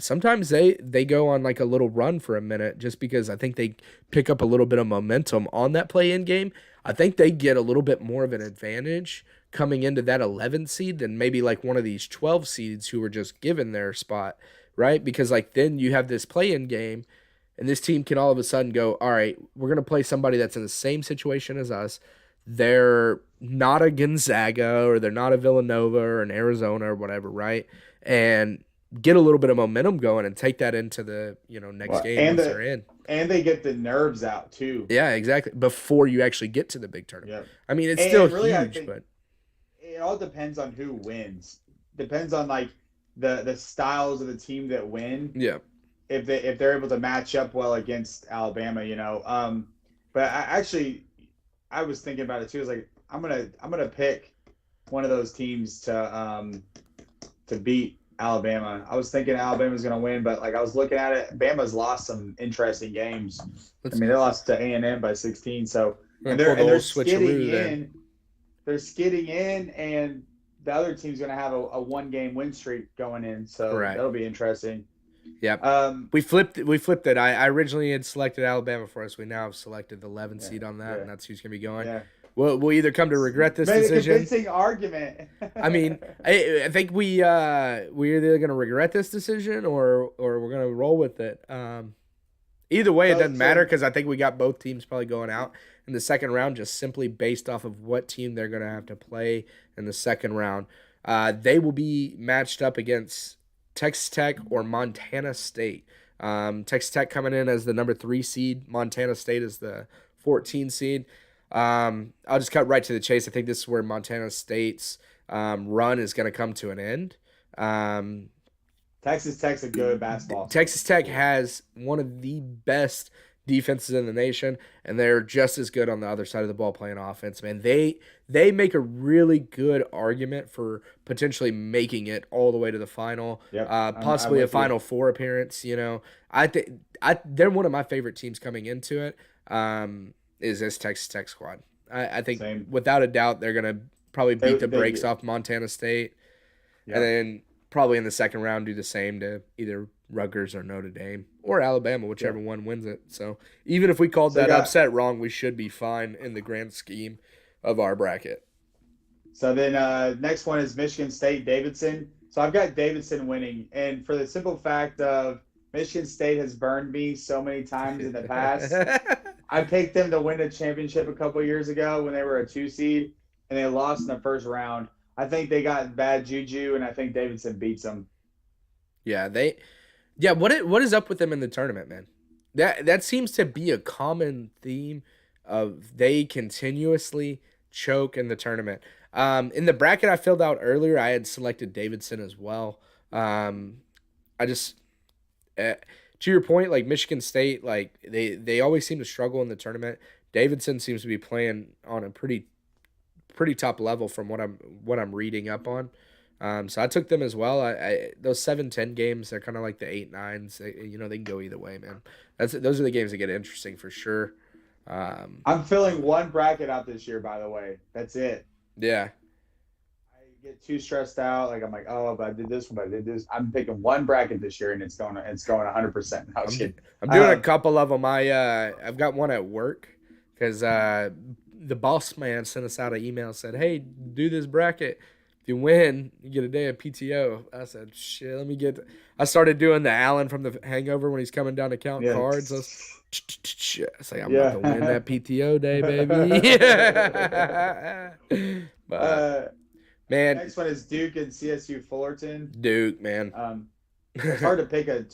Sometimes they go on like a little run for a minute just because I think they pick up a little bit of momentum on that play-in game. I think they get a little bit more of an advantage coming into that 11 seed than maybe like one of these 12 seeds who were just given their spot, right? Because like then you have this play-in game and this team can all of a sudden go, all right, we're going to play somebody that's in the same situation as us. They're not a Gonzaga or they're not a Villanova or an Arizona or whatever, right? And get a little bit of momentum going and take that into the next game once they're in. And they get the nerves out too. Yeah, exactly. Before you actually get to the big tournament. Yep. I mean, it's still really, huge, but it all depends on who wins. Depends on like the styles of the team that win. Yeah. If they're able to match up well against Alabama, But I was thinking about it too. I was like, I'm gonna pick one of those teams to beat Alabama. I was thinking Alabama's going to win, but like I was looking at it, Bama's lost some interesting games. I mean, they lost to A&M by 16, so and they're skidding in. They're skidding in, and the other team's going to have a one-game win streak going in, so that'll be interesting. Yeah. We flipped it. I originally had selected Alabama for us. We now have selected the 11 seed on that, and that's who's going to be going. Yeah. we'll either come to regret this Made decision. a convincing argument. I mean, I think we're either gonna regret this decision or we're gonna roll with it. Either way, it doesn't matter because I think we got both teams probably going out in the second round just simply based off of what team they're gonna have to play in the second round. They will be matched up against Texas Tech or Montana State. Texas Tech coming in as the number 3 seed. Montana State is the 14 seed. I'll just cut right to the chase. I think this is where Montana State's run is going to come to an end. Texas Tech's a good basketball. Texas Tech has one of the best defenses in the nation, and they're just as good on the other side of the ball playing offense, man. They make a really good argument for potentially making it all the way to the final, possibly a Final Four appearance. You know, I think they're one of my favorite teams coming into it. Is this Texas Tech squad? I think without a doubt they're gonna probably beat the brakes off Montana State, and then probably in the second round do the same to either Rutgers or Notre Dame or Alabama, whichever one wins it. So even if we called that upset wrong, we should be fine in the grand scheme of our bracket. So then next one is Michigan State Davidson. So I've got Davidson winning, and for the simple fact of Michigan State has burned me so many times in the past. I picked them to win a championship a couple of years ago when they were a 2 seed, and they lost in the first round. I think they got bad juju, and I think Davidson beats them. Yeah, what is up with them in the tournament, man? That seems to be a common theme of they continuously choke in the tournament. In the bracket I filled out earlier, I had selected Davidson as well. To your point, like Michigan State, like they always seem to struggle in the tournament. Davidson seems to be playing on a pretty top level from what I'm reading up on. So I took them as well. Those 7-10 games, they're kind of like the 8-9s. They can go either way, man. Those are the games that get interesting for sure. I'm filling one bracket out this year, by the way. That's it. Yeah. I get too stressed out. Like I'm like, oh, but I did this one, but I did this. I'm picking one bracket this year, and it's going 100%. I'm doing a couple of them. I've got one at work because the boss man sent us out an email and said, hey, do this bracket. If you win, you get a day of PTO. I said, shit, I started doing the Alan from The Hangover when he's coming down to count cards. I was like, I'm about to win that PTO day, baby. But, man. Next one is Duke and CSU Fullerton. Duke, man. It's hard to pick a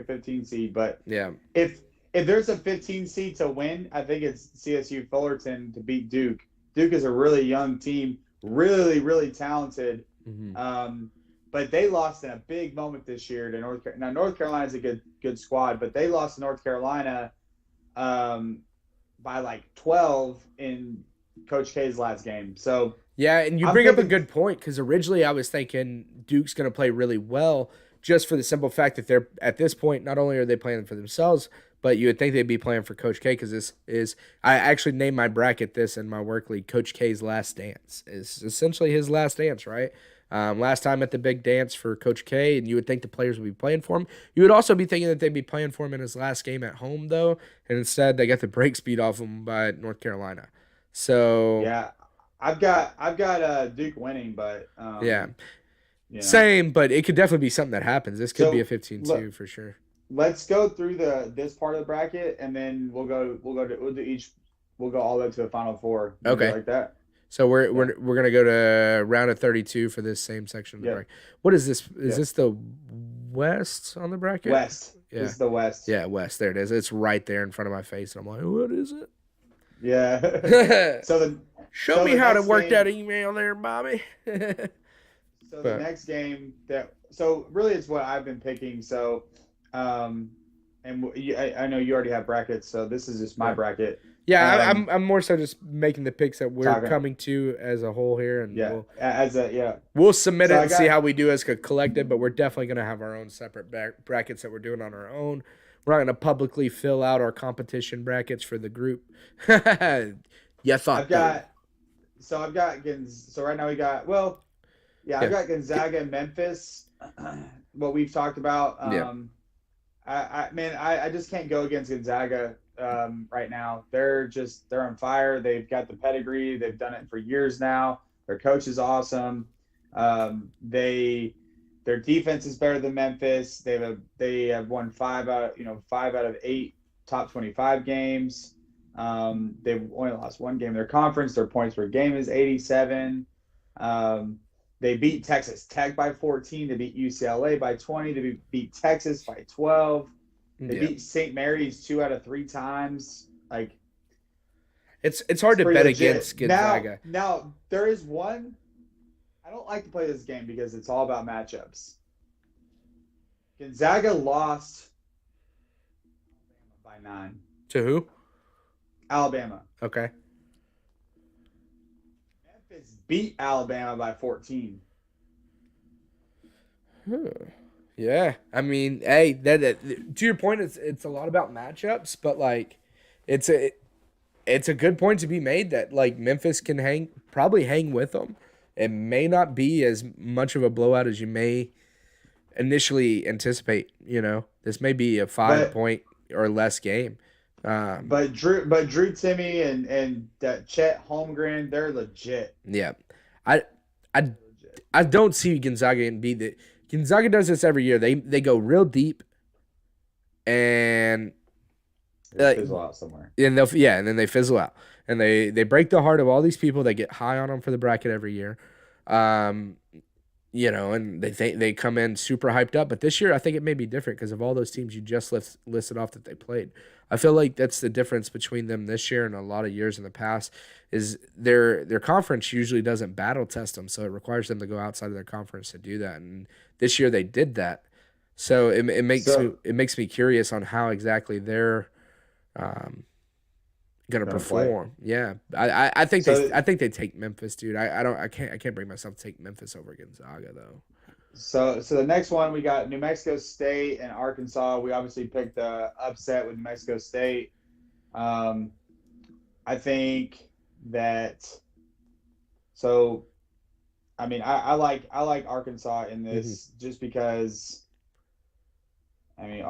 15 seed, but yeah. If there's a 15 seed to win, I think it's CSU Fullerton to beat Duke. Duke is a really young team, really, really talented. Mm-hmm. But they lost in a big moment this year to North Carolina. Now, North Carolina's a good squad, but they lost to North Carolina by like 12 in Coach K's last game. So yeah, and you bring up a good point because originally I was thinking Duke's going to play really well just for the simple fact that they're at this point, not only are they playing for themselves, but you would think they'd be playing for Coach K because this is – I actually named my bracket this in my work league, Coach K's Last Dance. It's essentially his last dance, right? Last time at the big dance for Coach K, and you would think the players would be playing for him. You would also be thinking that they'd be playing for him in his last game at home, though, and instead they got the brakes beat off him by North Carolina. So yeah, I've got Duke winning, but yeah, same. But it could definitely be something that happens. This could be a 15-2 for sure. Let's go through this part of the bracket, and then we'll go all the way to the Final Four. Okay, like that. So we're gonna go to round of 32 for this same section of the bracket. What is this? Is this the West on the bracket? West. Yeah. This is the West. Yeah, West. There it is. It's right there in front of my face, and I'm like, what is it? Yeah. Show me how to work that email there, Bobby. The next game really it's what I've been picking. So, and I know you already have brackets, so this is just my bracket. Yeah, I'm more so just making the picks that we're coming to as a whole here, and we'll submit it and see how we do as a collective. But we're definitely gonna have our own separate brackets that we're doing on our own. We're not gonna publicly fill out our competition brackets for the group. Yeah, I've got right now we got I've got Gonzaga and Memphis. What we've talked about. I just can't go against Gonzaga. right now. They're on fire. They've got the pedigree. They've done it for years now. Their coach is awesome. They their defense is better than Memphis. They have won 5 out of 8 top 25 games. They've only lost one game in their conference. Their points per game is 87. They beat Texas Tech by 14. They beat UCLA by 20. They beat Texas by 12. They beat St. Mary's 2 out of 3 times. Like, it's hard to bet legit. against Gonzaga. Now there is one. I don't like to play this game because it's all about matchups. Gonzaga lost by 9 To who? Alabama. Okay. Memphis beat Alabama by 14. Yeah, I mean, hey, that to your point, it's a lot about matchups, but like, it's a good point to be made that like Memphis can probably hang with them. It may not be as much of a blowout as you may initially anticipate. This may be a 5-point or less game. But Drew Timme and Chet Holmgren, they're legit. Yeah, I don't see Gonzaga and be the. Gonzaga does this every year. They go real deep, and They fizzle out somewhere. And then they fizzle out, and they break the heart of all these people that get high on them for the bracket every year, and they come in super hyped up. But this year, I think it may be different because of all those teams you just listed off that they played. I feel like that's the difference between them this year and a lot of years in the past. Is their conference usually doesn't battle test them, so it requires them to go outside of their conference to do that. And this year they did that, so it makes me curious on how exactly they're gonna perform. Play. Yeah, I think they take Memphis, dude. I can't bring myself to take Memphis over Gonzaga though. So the next one we got New Mexico State and Arkansas. We obviously picked the upset with New Mexico State. I think that. So, I mean, I like Arkansas in this just because. I mean,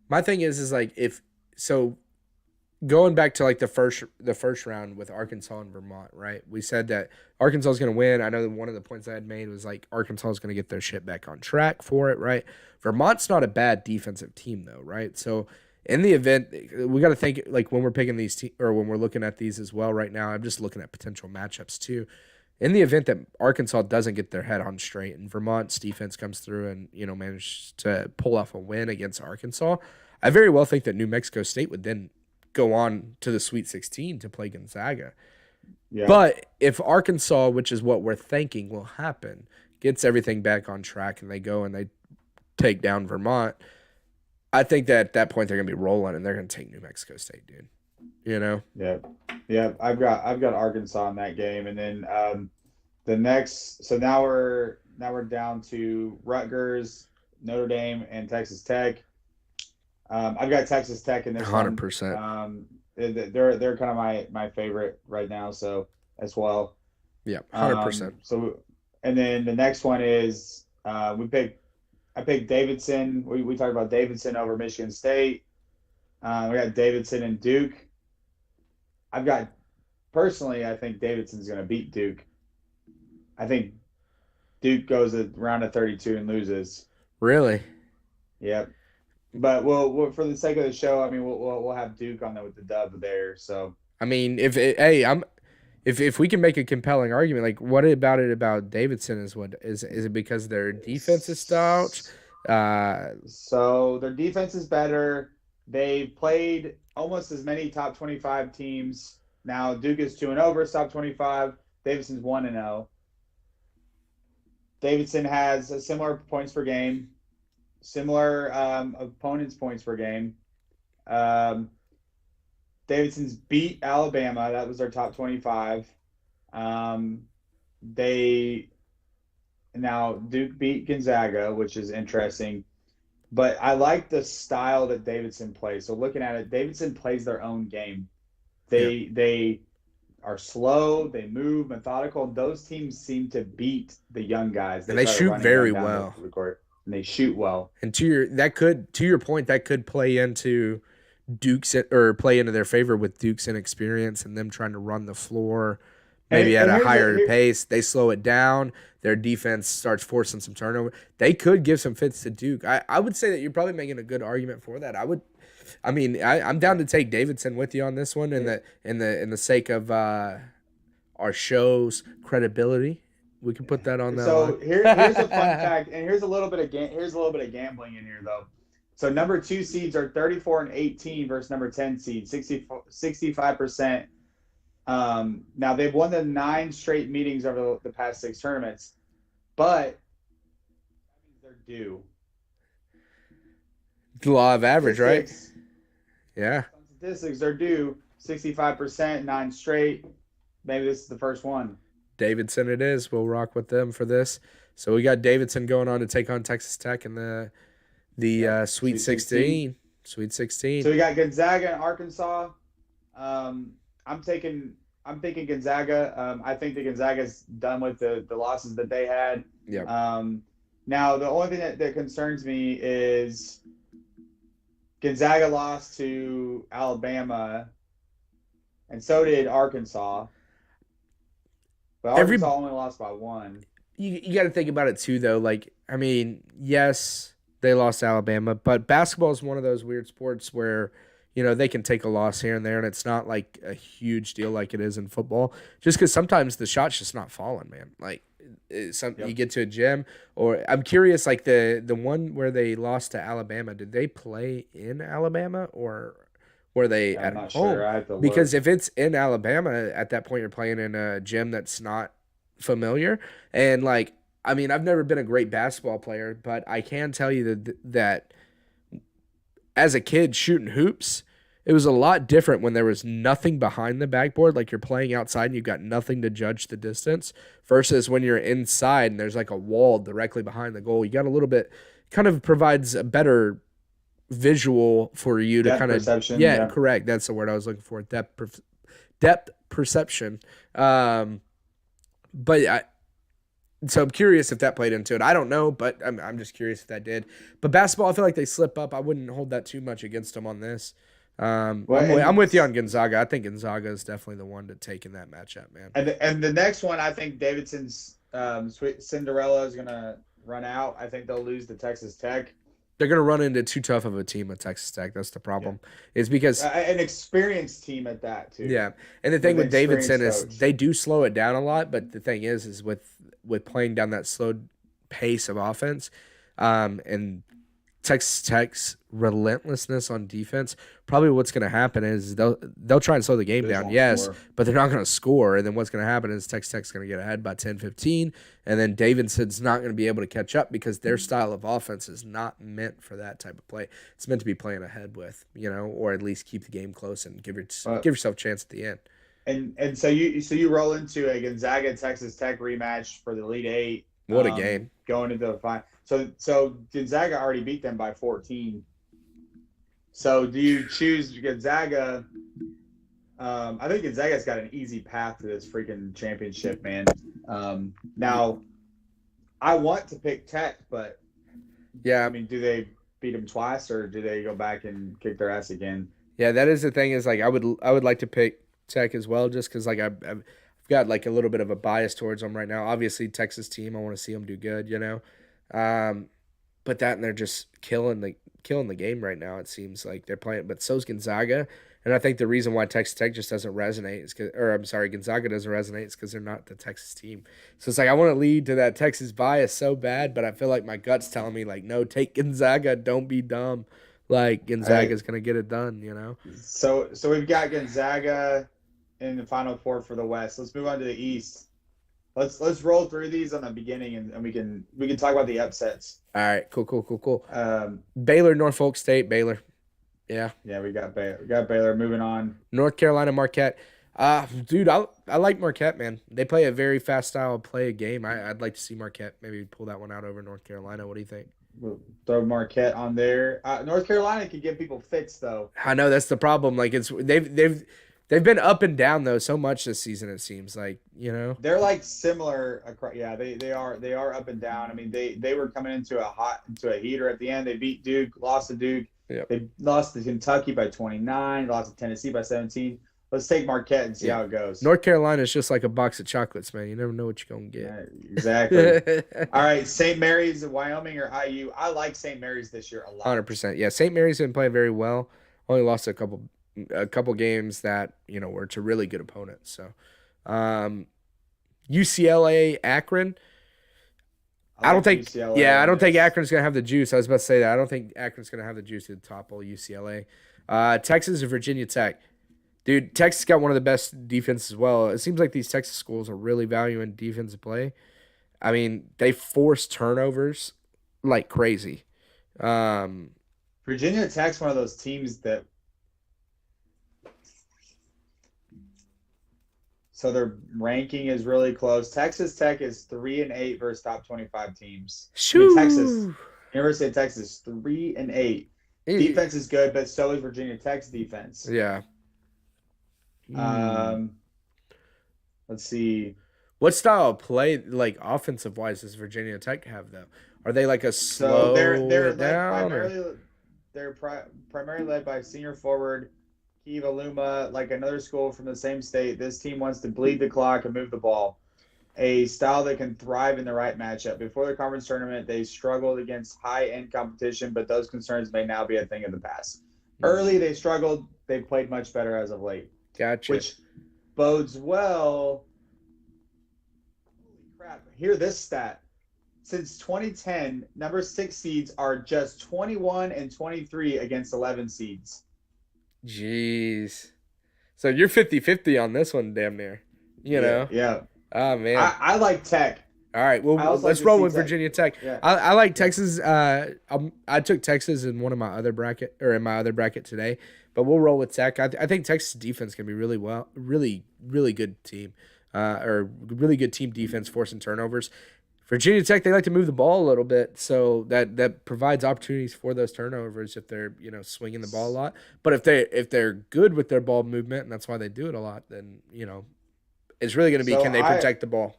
my thing is like going back to like the first round with Arkansas and Vermont, right? We said that Arkansas is going to win. I know one of the points I had made was like Arkansas is going to get their shit back on track for it, right? Vermont's not a bad defensive team though, right? So in the event, we got to think like when we're picking these or when we're looking at these as well right now, I'm just looking at potential matchups too. In the event that Arkansas doesn't get their head on straight and Vermont's defense comes through and manages to pull off a win against Arkansas, I very well think that New Mexico State would then go on to the Sweet 16 to play Gonzaga. Yeah. But if Arkansas, which is what we're thinking will happen, gets everything back on track and they go and they take down Vermont, I think that at that point they're going to be rolling and they're going to take New Mexico State, dude. Yeah. I've got Arkansas in that game, and then the next. So now we're down to Rutgers, Notre Dame, and Texas Tech. I've got Texas Tech in this 100%. They're kind of my favorite right now, so as well. Yeah, 100%. So, and then the next one is I picked Davidson. We talked about Davidson over Michigan State. We got Davidson and Duke. Personally, I think Davidson's going to beat Duke. I think Duke goes a round of 32 and loses. Really? Yep. But we'll for the sake of the show, I mean, we'll have Duke on there with the dub there. So I mean, if we can make a compelling argument, like what about Davidson is it because their defense is stout? So their defense is better. They played almost as many top 25 teams. Now Duke is 2-0 versus top 25. Davidson's 1-0. Davidson has a similar points per game. Similar opponents' points per game. Davidson's beat Alabama. That was their top 25. Now Duke beat Gonzaga, which is interesting. But I like the style that Davidson plays. So looking at it, Davidson plays their own game. They are slow. They move methodical. Those teams seem to beat the young guys. And they shoot very well. And they shoot well. And to your point, that could play into or play into their favor with Duke's inexperience and them trying to run the floor maybe And at a here's higher pace. They slow it down. Their defense starts forcing some turnover. They could give some fits to Duke. I would say that you're probably making a good argument for that. I'm down to take Davidson with you on this one in the sake of our show's credibility. We can put that on that. So here's a fun fact, and here's a little bit of gambling in here though. So number 2 seeds are 34 and 18 versus number 10 seed, 65%. Now they've won the 9 straight meetings over the past 6 tournaments, but that means they're due. The law of average, right? Yeah. Statistics, they're due 65%, 9 straight. Maybe this is the first one. Davidson it is. We'll rock with them for this. So we got Davidson going on to take on Texas Tech in the Sweet 16. Sweet 16. So we got Gonzaga and Arkansas. I'm thinking Gonzaga. I think that Gonzaga's done with the losses that they had. Yeah. Now the only thing that concerns me is Gonzaga lost to Alabama, and so did Arkansas. But Arkansas only lost by 1. You got to think about it too, though. Like, I mean, yes, they lost to Alabama, but basketball is one of those weird sports where, you know, they can take a loss here and there, and it's not like a huge deal like it is in football. Just because sometimes the shot's just not falling, man. Like, you get to a gym, or I'm curious, like the one where they lost to Alabama, did they play in Alabama or were they at home? Sure. I have to look. Because if it's in Alabama, at that point you're playing in a gym that's not familiar. And like, I mean, I've never been a great basketball player, but I can tell you that as a kid shooting hoops, it was a lot different when there was nothing behind the backboard, like you're playing outside and you've got nothing to judge the distance, versus when you're inside and there's like a wall directly behind the goal. You got a little bit, kind of provides a better visual for you to depth kind of perception, yeah, correct, that's the word I was looking for, depth perception. So I'm curious if that played into it. I don't know, but I'm just curious if that did. But basketball, I feel like they slip up. I wouldn't hold that too much against them on this. I'm with you on Gonzaga. I think Gonzaga is definitely the one to take in that matchup, man. And the next one, I think Davidson's Sweet Cinderella is going to run out. I think they'll lose to Texas Tech. They're going to run into too tough of a team with Texas Tech. That's the problem. Is because an experienced team at that too. Yeah, and the thing with Davidson is they do slow it down a lot. But the thing is with playing down that slow pace of offense, and Texas Tech's relentlessness on defense, probably what's going to happen is they'll try and slow the game down, yes, but they're not going to score. And then what's going to happen is Texas Tech's going to get ahead by 10, 15, and then Davidson's not going to be able to catch up because their style of offense is not meant for that type of play. It's meant to be playing ahead with, or at least keep the game close and give yourself a chance at the end. And so you roll into a Gonzaga Texas Tech rematch for the Elite Eight. What a game! Going into the final. So Gonzaga already beat them by 14. So do you choose Gonzaga? I think Gonzaga's got an easy path to this freaking championship, man. Now, I want to pick Tech, but yeah, I mean, do they beat them twice, or do they go back and kick their ass again? Yeah, that is the thing. Is like I would like to pick Tech as well, just because like I've got like a little bit of a bias towards them right now. Obviously, Texas team, I want to see them do good, but that and they're just killing the game right now. It seems like they're playing, but so's Gonzaga, and I think the reason why Texas Tech just doesn't resonate is Gonzaga doesn't resonate is because they're not the Texas team. So it's like I want to lead to that Texas bias so bad, but I feel like my gut's telling me like, no, take Gonzaga, don't be dumb. Like Gonzaga's gonna get it done, So we've got Gonzaga in the Final Four for the West. Let's move on to the East. Let's roll through these on the beginning, and we can talk about the upsets. All right, cool. Baylor, Norfolk State, Baylor. Yeah, we got Baylor. Moving on. North Carolina, Marquette. Dude, I like Marquette, man. They play a very fast style of play a game. I'd like to see Marquette maybe pull that one out over North Carolina. What do you think? We'll throw Marquette on there. North Carolina could give people fits though. I know that's the problem. Like they've been up and down though so much this season. It seems like they're like similar. Yeah, they are up and down. I mean they were coming into a heater at the end. They beat Duke, lost to Duke. Yep. They lost to Kentucky by 29, lost to Tennessee by 17. Let's take Marquette and see how it goes. North Carolina is just like a box of chocolates, man. You never know what you're going to get. Yeah, exactly. All right, St. Mary's, Wyoming, or IU. I like St. Mary's this year a lot. 100%. Yeah, St. Mary's been playing very well. Only lost a couple games that, were to really good opponents. So, UCLA, Akron. I don't think UCLA I don't think Akron's going to have the juice. I was about to say that. I don't think Akron's going to have the juice to topple UCLA. Texas or Virginia Tech. Dude, Texas got one of the best defenses as well. It seems like these Texas schools are really valuing defensive play. I mean, they force turnovers like crazy. Virginia Tech's one of those teams that so their ranking is really close. Texas Tech is 3-8 versus top 25 teams. Shoo. University of Texas 3-8. Defense is good, but so is Virginia Tech's defense. Yeah. Let's see. What style of play, like offensive wise, does Virginia Tech have though? Are they like a slow? So they're down, primarily led by senior forward Kiva Luma, like another school from the same state. This team wants to bleed the clock and move the ball. A style that can thrive in the right matchup. Before the conference tournament, they struggled against high-end competition, but those concerns may now be a thing of the past. Early, they struggled. They've played much better as of late. Gotcha. Which bodes well. Holy crap. Hear this stat. Since 2010, number 6 seeds are just 21 and 23 against 11 seeds. Jeez. So you're 50-50 on this one, damn near. You know? Yeah. Oh, man. I like Tech. All right, well, let's roll with Virginia Tech. Yeah. I like Texas. I took Texas in my other bracket today, but we'll roll with Tech. I think Texas defense can be really good team, or really good team defense forcing turnovers. Virginia Tech, they like to move the ball a little bit, so that provides opportunities for those turnovers if they're swinging the ball a lot. But if they're good with their ball movement, and that's why they do it a lot, then it's really going to be can they protect the ball.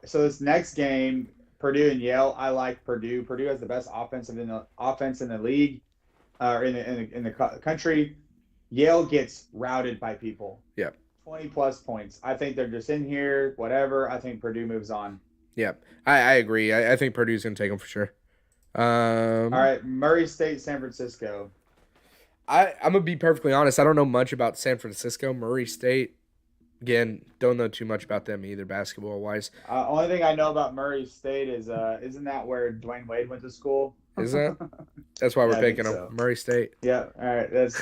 So this next game, Purdue and Yale, I like Purdue. Purdue has the best offense in the league, or in the country. Yale gets routed by people. Yeah. 20+ points. I think they're just in here, whatever. I think Purdue moves on. Yeah, I agree. I think Purdue's going to take them for sure. All right, Murray State, San Francisco. I'm going to be perfectly honest. I don't know much about San Francisco. Murray State, again, don't know too much about them either basketball-wise. Only thing I know about Murray State is isn't that where Dwayne Wade went to school? Is that? That's why we're picking them. So. Murray State. Yeah, all right. That's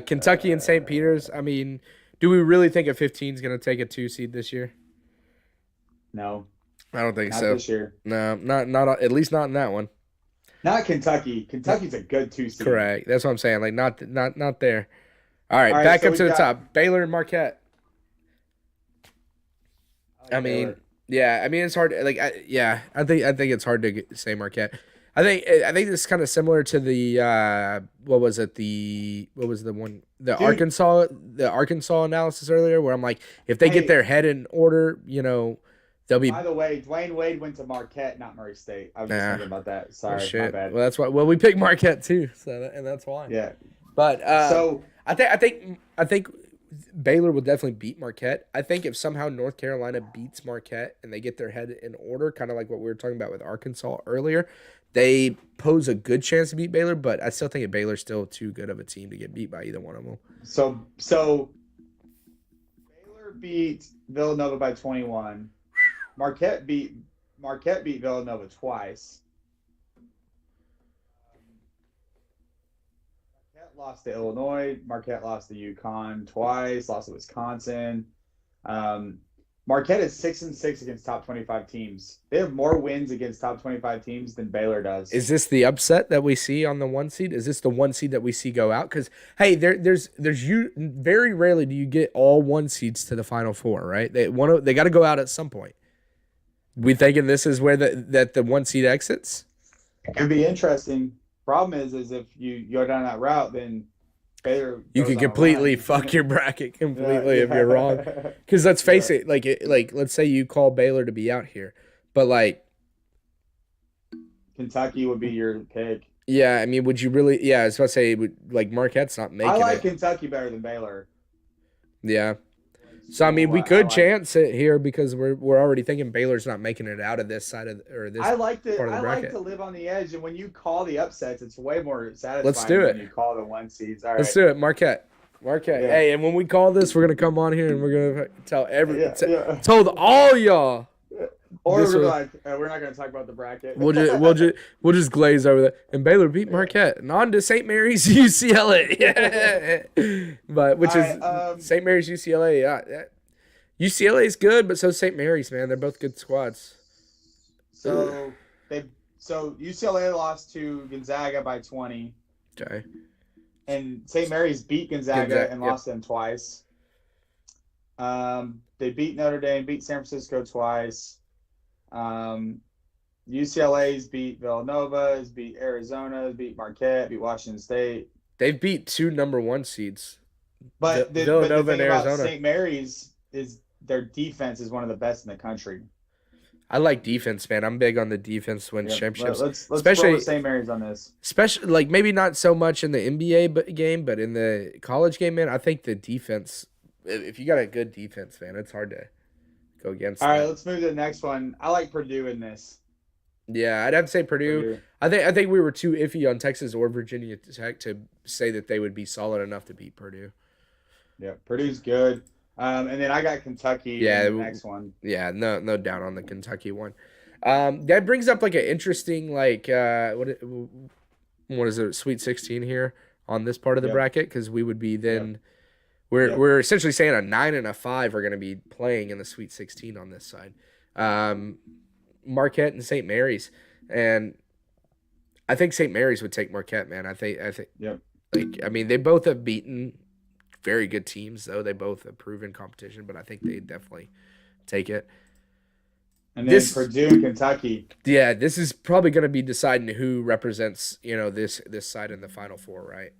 Kentucky and St. Peter's. I mean, do we really think a 15 is going to take a 2 seed this year? No. I don't think not so. This year. No, not at least not in that one. Not Kentucky. Kentucky's a good 2 seed. Correct. That's what I'm saying. Like not there. All right, back up to the top. Baylor and Marquette. I mean, yeah. I mean, it's hard. I think it's hard to say Marquette. I think this is kind of similar to the what was the one Arkansas analysis earlier, where I'm like, if they get their head in order, they'll be. By the way, Dwayne Wade went to Marquette, not Murray State. I was just thinking about that. Sorry, my bad. Well, that's why. Well, we picked Marquette too, and that's why. Yeah, but so I think Baylor will definitely beat Marquette. I think if somehow North Carolina beats Marquette and they get their head in order, kind of like what we were talking about with Arkansas earlier, they pose a good chance to beat Baylor. But I still think Baylor's still too good of a team to get beat by either one of them. So Baylor beat Villanova by 21. Marquette beat Villanova twice. Marquette lost to Illinois. Marquette lost to UConn twice. Lost to Wisconsin. Marquette is 6-6 against top 25 teams. They have more wins against top 25 teams than Baylor does. Is this the upset that we see on the 1 seed? Is this the 1 seed that we see go out? Because hey, there's very rarely do you get all 1 seeds to the Final Four, right? They got to go out at some point. We thinking this is where the 1 seed exits? It could be interesting. Problem is if you go down that route, then Baylor you can completely fuck your bracket completely if you're wrong. Because let's face it, like let's say you call Baylor to be out here, but like Kentucky would be your pick. Yeah, I mean, would you really? Yeah, I was about to say, like Marquette's not making I like it. Kentucky better than Baylor. Yeah. So I mean, we could chance it here because we're already thinking Baylor's not making it out of this side of this I like part of the I bracket. like to live on the edge, and when you call the upsets, it's way more satisfying. Let's do it. When you call the 1 seeds. All right. Let's do it, Marquette. Yeah. Hey, and when we call this, we're gonna come on here and we're gonna tell told all y'all. Or we're like, we're not gonna talk about the bracket. we'll just glaze over that. And Baylor beat Marquette, and on to St. Mary's UCLA. But which is St. Mary's UCLA. Yeah. UCLA is good, but so St. Mary's, man. They're both good squads. So UCLA lost to Gonzaga by 20. Okay. And St. Mary's beat Gonzaga and lost them twice. They beat Notre Dame, beat San Francisco twice. UCLA's beat Villanova, has beat Arizona, has beat Marquette, beat Washington State. They've beat 2 number 1 seeds. But the Villanova thing and about Arizona. St. Mary's is their defense is one of the best in the country. I like defense, man. I'm big on the defense win championships. Let's especially roll with St. Mary's on this. Especially like maybe not so much in the NBA game, but in the college game, man. I think the defense. If you got a good defense, man, it's hard to go against. All right, let's move to the next one. I like Purdue in this. Yeah, I'd have to say Purdue. I think we were too iffy on Texas or Virginia Tech to say that they would be solid enough to beat Purdue. Yeah, Purdue's good. And then I got Kentucky in the next one. Yeah, no doubt on the Kentucky one. That brings up like an interesting what is it, Sweet 16 here on this part of the bracket, because we would be then we're essentially saying a 9 and a 5 are going to be playing in the Sweet 16 on this side. Marquette and St. Mary's, and I think St. Mary's would take Marquette, man. I think I mean, they both have beaten very good teams, though. They both have proven competition, but I think they definitely take it. And then Purdue and Kentucky. Yeah, this is probably going to be deciding who represents, this side in the Final Four, right?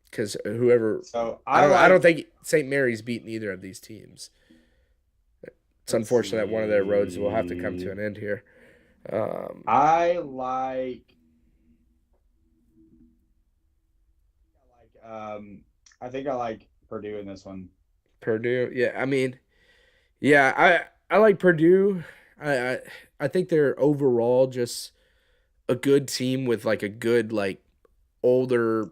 Because whoever. So I don't think St. Mary's beaten either of these teams. It's unfortunate that one of their roads will have to come to an end here. I think I like Purdue in this one. Purdue, yeah. I mean, yeah, I like Purdue. I think they're overall just a good team with like a good older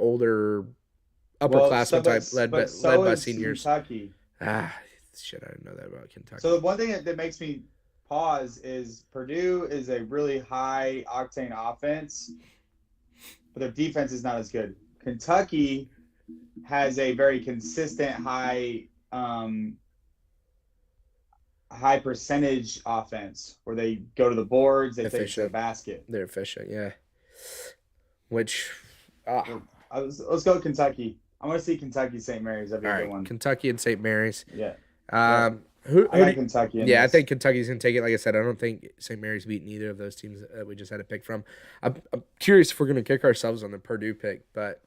older upperclassmen type led by seniors. Kentucky. Shit, I didn't know that about Kentucky. So the one thing that makes me pause is Purdue is a really high octane offense, but their defense is not as good. Kentucky has a very consistent high percentage offense where they go to the boards, they take to the basket. They're efficient, yeah. Which let's go with Kentucky. I want to see Kentucky St. Mary's. That'd be a good one. Kentucky and St. Mary's. Yeah. I got Kentucky. I think Kentucky's gonna take it. Like I said, I don't think St. Mary's beaten either of those teams that we just had to pick from. I'm curious if we're gonna kick ourselves on the Purdue pick, but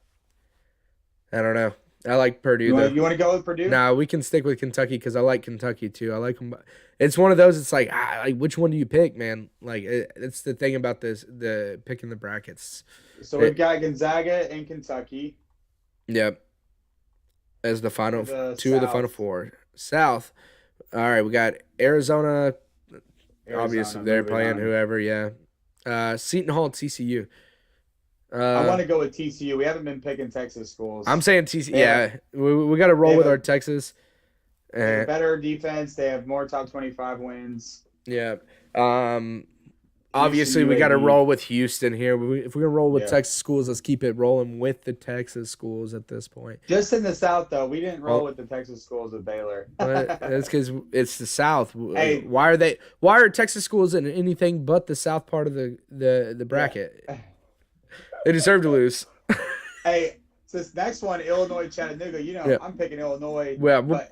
I don't know. I like Purdue. You want to go with Purdue? No, we can stick with Kentucky because I like Kentucky too. I like them. It's one of those. It's like which one do you pick, man? Like it's the thing about the picking the brackets. So we've got Gonzaga and Kentucky. Yep. As the final two of the Final Four. South. All right, we got Arizona. Obviously, they're playing whoever. Yeah. Seton Hall, TCU. I want to go with TCU. We haven't been picking Texas schools. I'm saying TCU. Yeah, we got to roll with our Texas. They have better defense. They have more top 25 wins. Yeah. Obviously, we got to roll with Houston here. If we're going to roll with Texas schools, let's keep it rolling with the Texas schools at this point. Just in the South, though, we didn't roll with the Texas schools with Baylor. That's because it's the South. Hey. Why are Texas schools in anything but the South part of the bracket? Yeah. They deserve to lose. Hey, so this next one, Illinois, Chattanooga, I'm picking Illinois. Well,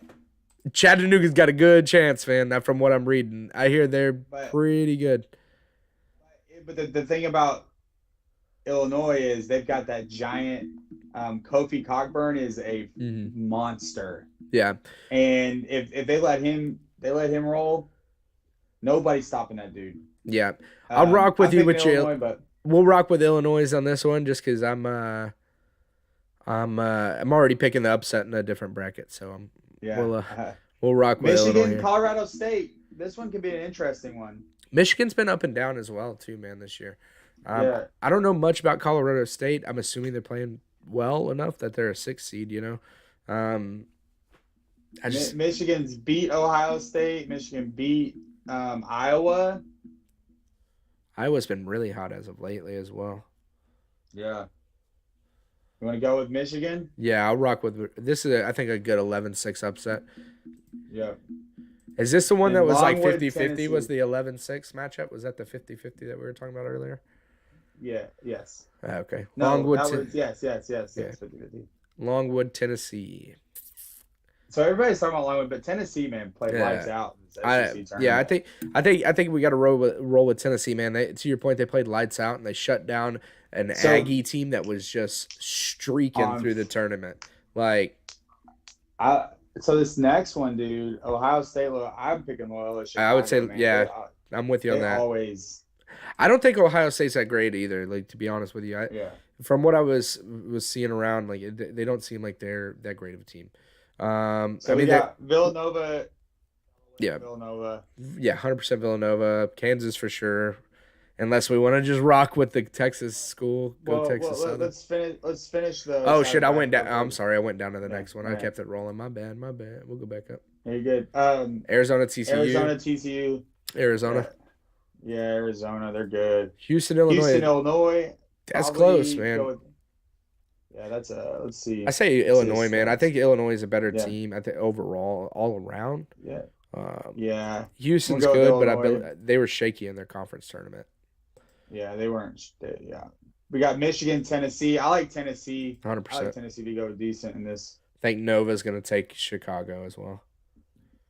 Chattanooga's got a good chance, man, from what I'm reading. I hear they're pretty good. But the thing about Illinois is they've got that giant Kofi Cockburn is a monster. Yeah. And if they let him They let him roll. Nobody's stopping that dude. Yeah, I'll rock with you with Illinois, but we'll rock with Illinois on this one just because I'm already picking the upset in a different bracket, so we'll rock with Illinois. Michigan, Colorado State. This one could be an interesting one. Michigan's been up and down as well too, man, this year. I don't know much about Colorado State. I'm assuming they're playing well enough that they're a 6th seed. Michigan's beat Ohio State. Michigan beat Iowa. Iowa's been really hot as of lately as well. Yeah. You want to go with Michigan? Yeah, I'll rock with this. Is I think a good 11-6 upset. Yeah. Is this the one that was Longwood, like 50-50? Tennessee. Was the 11-6 matchup? Was that the 50-50 that we were talking about earlier? Yeah. Yes. Okay. No, Longwood. yes. Yeah. 50-50. Longwood, Tennessee. So everybody's talking about Longwood, but Tennessee, man, played lights out in this SEC tournament. I think we got to roll with Tennessee, man. To your point, they played lights out and they shut down an Aggie team that was just streaking through the tournament. So this next one, dude, Ohio State. I'm picking Loyola Chicago. I would say, man. yeah, I'm with you on that. I don't think Ohio State's that great either. To be honest with you, from what I was seeing around, they don't seem like they're that great of a team. So we got Villanova. Yeah. Villanova. Yeah, 100% Villanova. Kansas for sure. Unless we want to just rock with the Texas school. Texas Southern. Let's finish the. Oh shit! I went down. I'm sorry. I went down to the next one. I kept it rolling. My bad. We'll go back up. You're good. Arizona, TCU. Arizona. Yeah, Arizona. They're good. Houston, Illinois. That's close, man. That's let's see. I say Illinois, man. I think Illinois is a better team. I think overall, all around. Yeah. Houston's good, but they were shaky in their conference tournament. Yeah, they weren't. We got Michigan, Tennessee. I like Tennessee. 100%. I like Tennessee to go decent in this. I think Nova's going to take Chicago as well.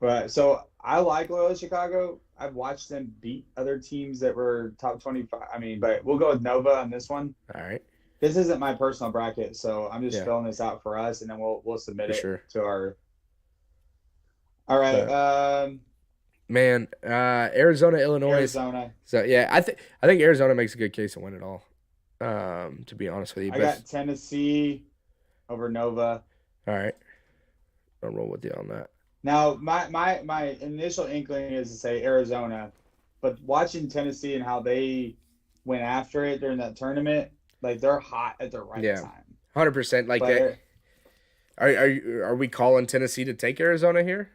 But so I like Loyola Chicago. I've watched them beat other teams that were top 25. But we'll go with Nova on this one. All right. This isn't my personal bracket, so I'm just filling this out for us, and then we'll submit to our. All right. Man, Arizona, Illinois. Arizona. So yeah, I think Arizona makes a good case to win it all. To be honest with you, I got Tennessee over Nova. All right, I'll roll with you on that. Now, my initial inkling is to say Arizona, but watching Tennessee and how they went after it during that tournament, they're hot at the right time. 100%. That. Are we calling Tennessee to take Arizona here?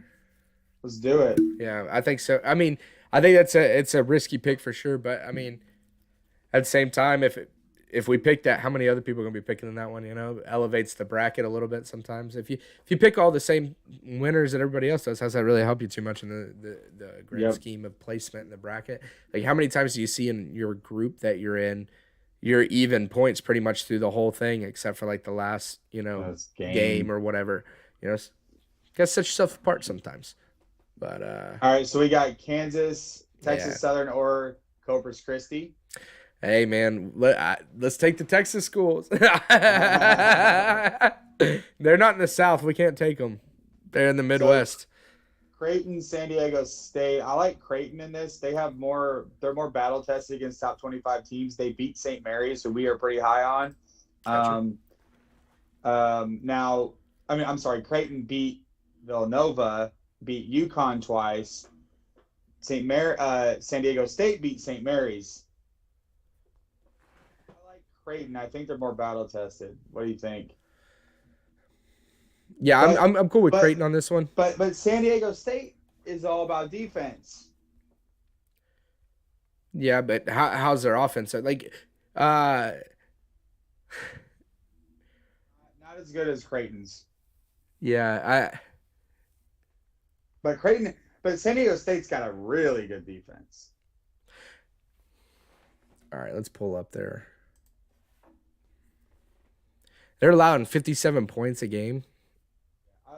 Let's do it. Yeah, I think so. I think it's a risky pick for sure, but at the same time, if we pick that, how many other people are gonna be picking in that one? Elevates the bracket a little bit sometimes. If you pick all the same winners that everybody else does, how's that really help you too much in the grand scheme of placement in the bracket? How many times do you see in your group that you're in, you're even points pretty much through the whole thing except for the last game or whatever? Gotta set yourself apart sometimes. But all right, so we got Kansas, Texas Southern, or Corpus Christi. Hey man, let's take the Texas schools. They're not in the South. We can't take them. They're in the Midwest. So, Creighton, San Diego State. I like Creighton in this. They're more battle tested against top 25 teams. They beat St. Mary's, who we are pretty high on. Creighton beat Villanova. Beat UConn twice. San Diego State beat St. Mary's. I like Creighton. I think they're more battle tested. What do you think? Yeah, I'm cool with Creighton on this one. But San Diego State is all about defense. Yeah, but how's their offense? Not as good as Creighton's. Yeah, But San Diego State's got a really good defense. All right, let's pull up there. They're allowing 57 points a game.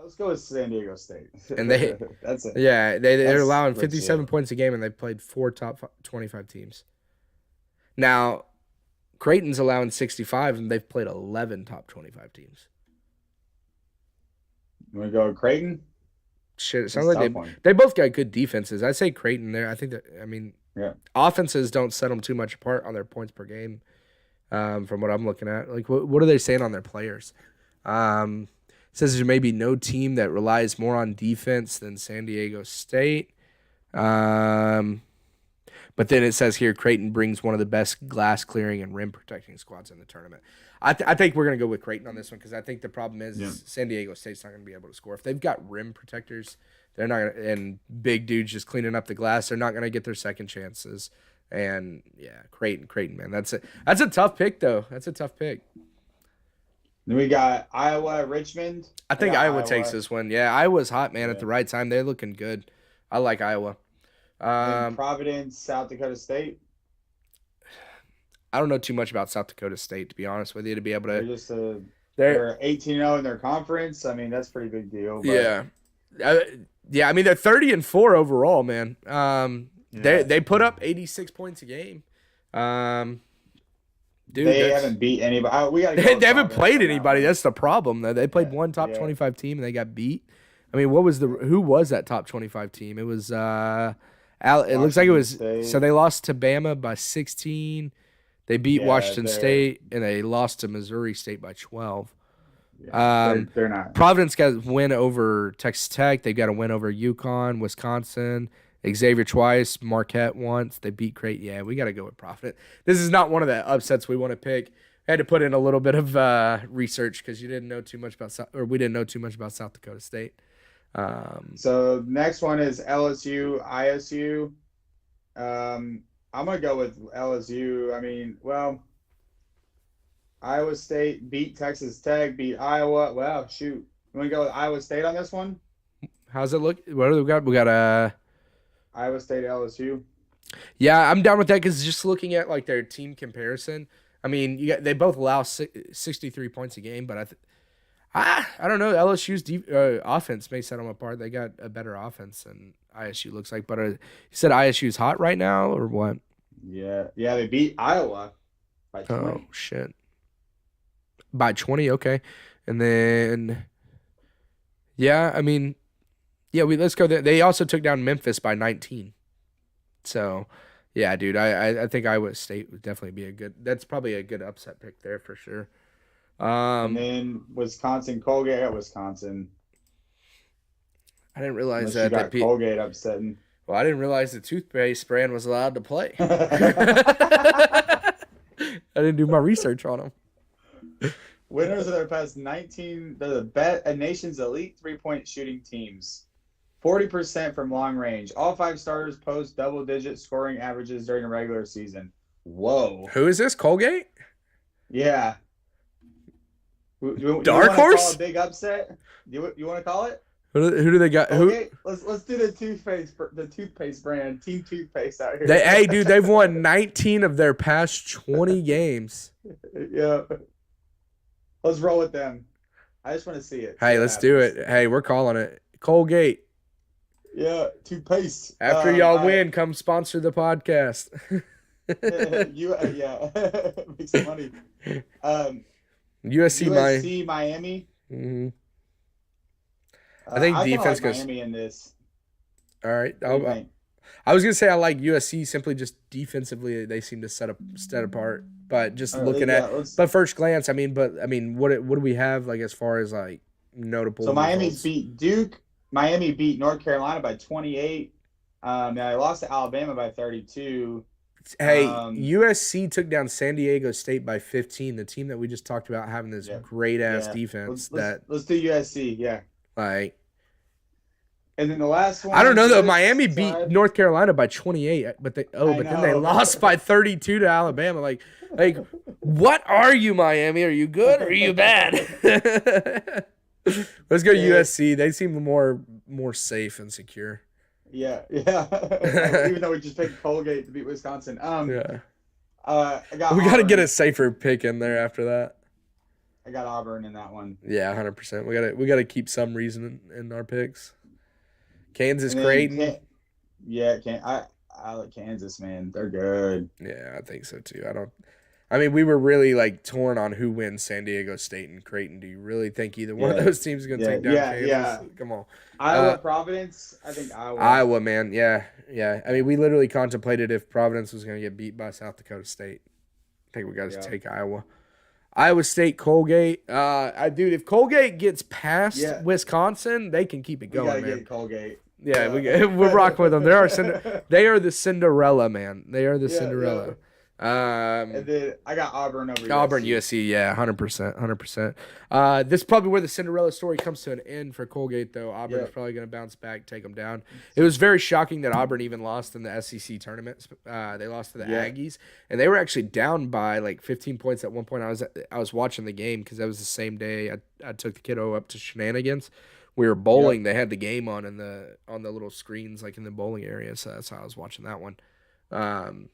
Let's go with San Diego State. And that's it. Yeah, they're allowing 57 points a game, and they've played 4 top 25 teams. Now, Creighton's allowing 65, and they've played 11 top 25 teams. You want to go with Creighton? shit, it sounds It's a like tough one. they both got good defenses. I'd say Creighton there. I think that, Yeah. offenses don't set them too much apart on their points per game. From what I'm looking at, like what are they saying on their players? It says there may be no team that relies more on defense than San Diego State. But then it says here Creighton brings one of the best glass clearing and rim protecting squads in the tournament. I think we're going to go with Creighton on this one because I think the problem is San Diego State's not going to be able to score. If they've got rim protectors, they're not gonna, and big dudes just cleaning up the glass, they're not going to get their second chances. And, yeah, Creighton, man. That's a tough pick, though. That's a tough pick. Then we got Iowa, Richmond. I think Iowa takes this one. Yeah, Iowa's hot, man, at the right time. They're looking good. I like Iowa. Providence, South Dakota State. I don't know too much about South Dakota State, to be honest with you, to be able to. They're 18-0 in their conference. I mean, that's a pretty big deal. But... Yeah. I mean, they're 30-4 overall, man. They put up 86 points a game. Dude, they haven't beat anybody. They haven't played anybody. That's the problem, though. They played one top 25 team and they got beat. I mean, who was that top 25 team? It was it looks like it was State. So they lost to Bama by 16. They beat Washington State and they lost to Missouri State by 12. Yeah, they're not. Providence got a win over Texas Tech. They got a win over UConn, Wisconsin, Xavier twice, Marquette once. They beat Creighton. Yeah, we got to go with Providence. This is not one of the upsets we want to pick. I had to put in a little bit of research because we didn't know too much about South Dakota State. So next one is LSU, ISU. I'm going to go with LSU. I mean, Iowa State beat Texas Tech, beat Iowa. Well, shoot. You want to go with Iowa State on this one? How's it look? What do we got? We got Iowa State, LSU. Yeah, I'm down with that because just looking at like their team comparison, I mean, they both allow 63 points a game, but I don't know. LSU's offense may set them apart. They got a better offense than ISU looks like. But you said ISU's hot right now, or what? Yeah, they beat Iowa by 20. Oh shit! By 20, okay. And then, I mean, let's go there. They also took down Memphis by 19. So, yeah, dude, I think Iowa State would definitely be that's probably a good upset pick there for sure. And then Wisconsin, Colgate at Wisconsin. I didn't realize that Colgate upsetting. Well, I didn't realize the toothpaste brand was allowed to play. I didn't do my research on them. Winners of their past 19, they're the nation's elite three-point shooting teams. 40% from long range. All 5 starters post double-digit scoring averages during a regular season. Whoa. Who is this? Colgate? Yeah. Dark horse? Call a big upset? You want to call it? Who do they got? Okay, let's do the toothpaste brand, Team Toothpaste out here. Hey, dude, they've won 19 of their past 20 games. Yeah. Let's roll with them. I just want to see it. Hey, let's do it. Hey, we're calling it. Colgate. Yeah, toothpaste. After y'all win, come sponsor the podcast. Make some money. USC Miami. Mm-hmm. I think defense goes Miami in this. All right. I was gonna say I like USC simply just defensively they seem to set apart. But just looking but first glance, what do we have like as far as like notable? So Miami beat Duke. Miami beat North Carolina by 28. Now they lost to Alabama by 32. Hey, USC took down San Diego State by 15. The team that we just talked about having this great ass defense. Let's do USC. Yeah. Like, and then the last one. I don't know though. Miami beat North Carolina by 28, but then they lost by 32 to Alabama. Like, what are you, Miami? Are you good or are you bad? Let's go USC. They seem more safe and secure. Yeah. Even though we just picked Colgate to beat Wisconsin. We got to get a safer pick in there after that. I got Auburn in that one. Yeah, 100%. We got to keep some reason in our picks. Kansas, Creighton. I like Kansas, man. They're good. Yeah, I think so too. I mean, we were really like torn on who wins San Diego State and Creighton. Do you really think either one of those teams is going to take down Kansas? Come on. Iowa, Providence. I think Iowa. Iowa, man. Yeah. I mean, we literally contemplated if Providence was going to get beat by South Dakota State. I think we got to take Iowa. Iowa State, Colgate. Dude, if Colgate gets past Wisconsin, they can keep it going, man. We got to get Colgate. Yeah, we're rocking with them. They are the Cinderella, man. They are the Cinderella. Yeah. And then I got Auburn over Auburn, USC, yeah, 100%. This is probably where the Cinderella story comes to an end for Colgate, though. Auburn is probably going to bounce back, take them down. It was very shocking that Auburn even lost in the SEC tournament. They lost to the Aggies, and they were actually down by like 15 points at one point. I was watching the game because that was the same day I took the kiddo up to Shenanigans. We were bowling. They had the game on the little screens like in the bowling area, so that's how I was watching that one. And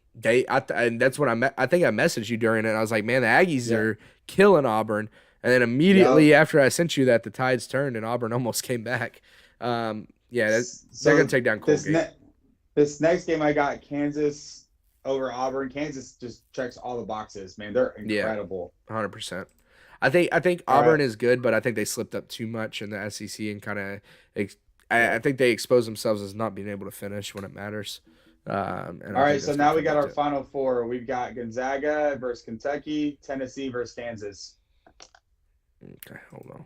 that's when I think I messaged you during it. I was like, man, the Aggies are killing Auburn. And then immediately after I sent you that, the tides turned and Auburn almost came back. They're going to take down Colgate. This next game I got Kansas over Auburn. Kansas just checks all the boxes, man. They're incredible. 100%. I think Auburn is good, but I think they slipped up too much in the SEC and kind of I think they exposed themselves as not being able to finish when it matters. All right, so now we got our Final Four. We've got Gonzaga versus Kentucky, Tennessee versus Kansas. Okay, hold on.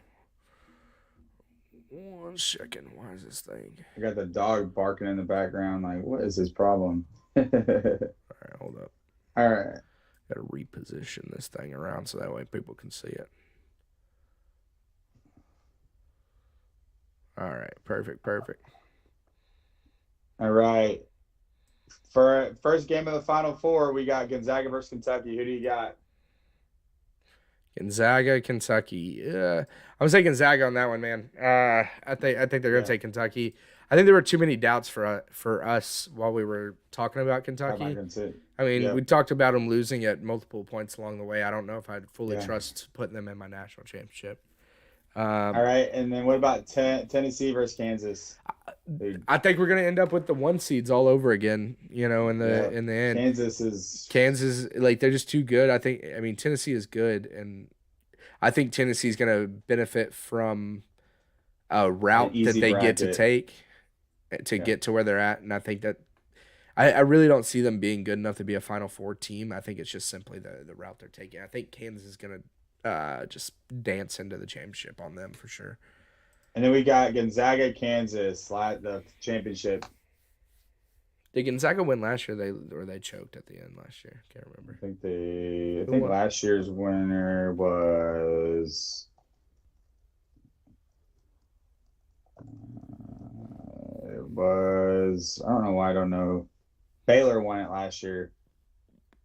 1 second. Why is this thing? I got the dog barking in the background. Like, what is his problem? All right, hold up. All right. Got to reposition this thing around so that way people can see it. All right, perfect. All right. For first game of the Final Four, we got Gonzaga versus Kentucky. Who do you got? Gonzaga, Kentucky. I'm gonna say Gonzaga on that one, man. I think they're gonna take Kentucky. I think there were too many doubts for us while we were talking about Kentucky. I mean, we talked about them losing at multiple points along the way. I don't know if I'd fully trust putting them in my national championship. All right, and then what about Tennessee versus Kansas? I think we're gonna end up with the 1 seeds all over again. You know, in the end, Kansas, like they're just too good. I mean Tennessee is good, and I think Tennessee's gonna benefit from a route that they get to take to get to where they're at, and I think that I really don't see them being good enough to be a Final Four team. I think it's just simply the route they're taking. I think Kansas is gonna just dance into the championship on them for sure. And then we got Gonzaga, Kansas, the championship. Did Gonzaga win last year? They choked at the end last year. Can't remember. I think last year's winner was. It was. I don't know why I don't know. Baylor won it last year.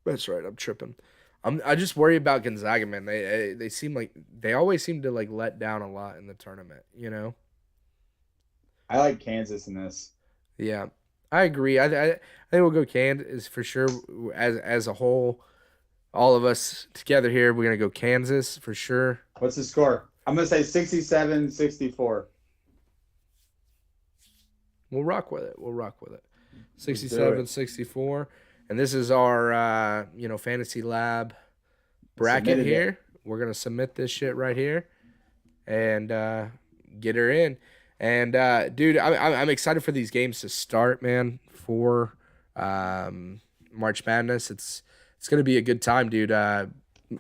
That's right. I'm tripping. I just worry about Gonzaga, man. They seem like they always seem to like let down a lot in the tournament, you know. I like Kansas in this. Yeah, I agree. I think we'll go Kansas for sure. As a whole, all of us together here, we're gonna go Kansas for sure. What's the score? I'm gonna say 67-64. We'll rock with it. 67-64. And this is our, Fantasy Lab bracket here. We're going to submit this shit right here and get her in. And, dude, I'm excited for these games to start, man, for March Madness. It's going to be a good time, dude. I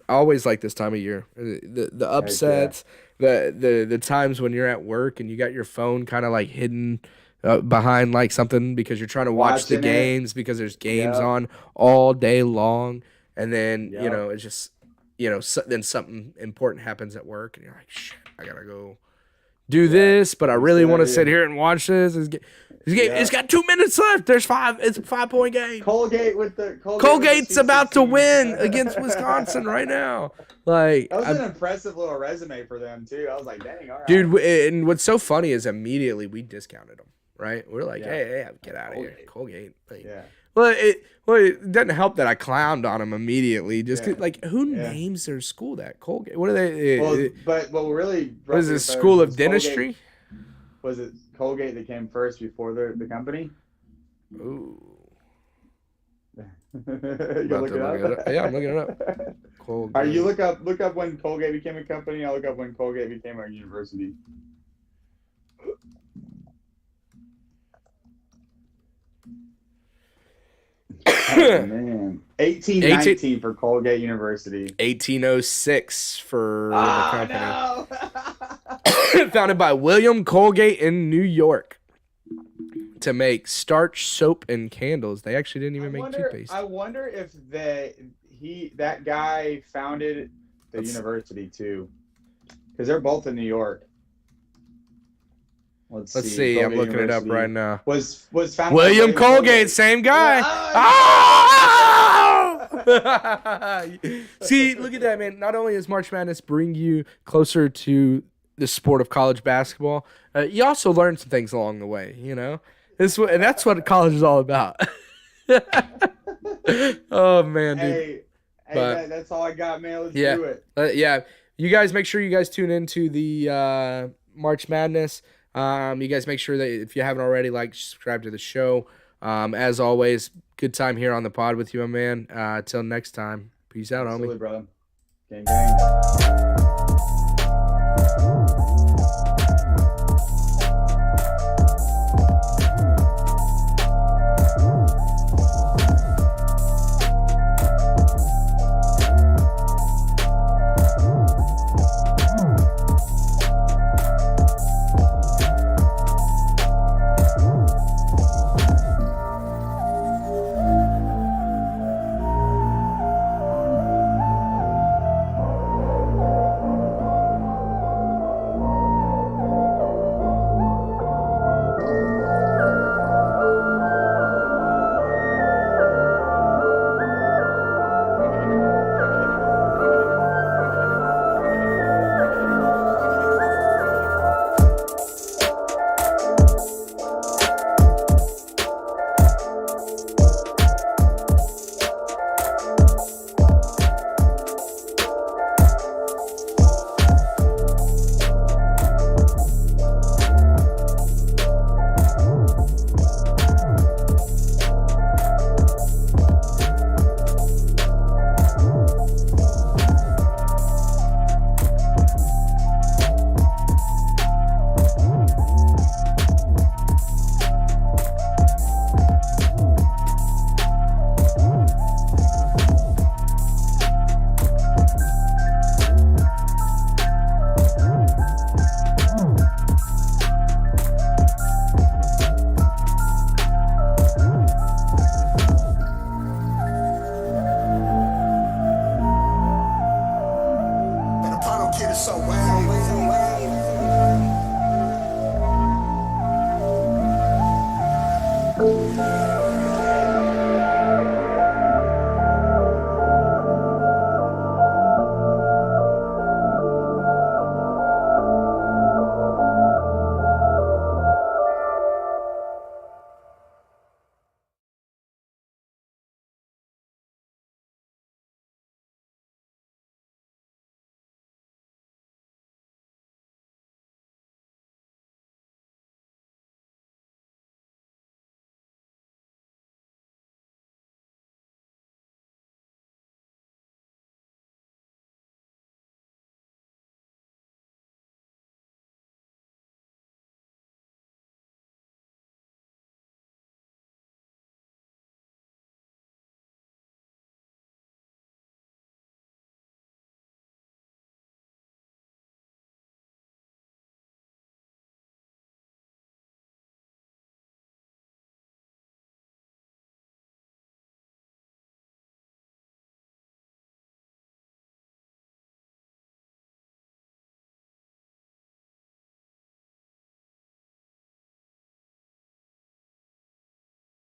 always like this time of year. The upsets, the times when you're at work and you got your phone kind of like hidden behind like something because you're trying to watch the games because there's games on all day long, and then it's just then something important happens at work and you're like, shit, I gotta go do this, but I really want to sit here and watch this. This game, it's got 2 minutes left. It's a 5-point game. Colgate's about to win against Wisconsin right now. Like that was an impressive little resume for them too. I was like, dang, all right, dude. And what's so funny is immediately we discounted them. Right, we're like, hey, get out of here, Colgate. Like, well, it doesn't help that I clowned on them immediately. Just like, who names their school that Colgate? What are they? What is this, School of Dentistry? Was it Colgate that came first before the company? Ooh, You About look to look it up. Yeah, I'm looking it up. All right, you look up when Colgate became a company. I'll look up when Colgate became a university. Oh, man, 1819 for Colgate University. 1806 for the company. No. Founded by William Colgate in New York to make starch, soap, and candles. They actually didn't even make toothpaste. I wonder if that guy founded the university too, because they're both in New York. Let's see. I'm looking it up right now. Was founded William by Colgate, same guy. See, look at that, man. Not only does March Madness bring you closer to the sport of college basketball, you also learn some things along the way, you know? And that's what college is all about. Oh, man, dude. Hey, that's all I got, man. Let's do it. Yeah. You guys make sure you guys tune into the March Madness. You guys make sure that if you haven't already, subscribe to the show. As always, good time here on the pod with you, my man. Till next time. Peace out, Absolutely, homie. brother. Gang, gang.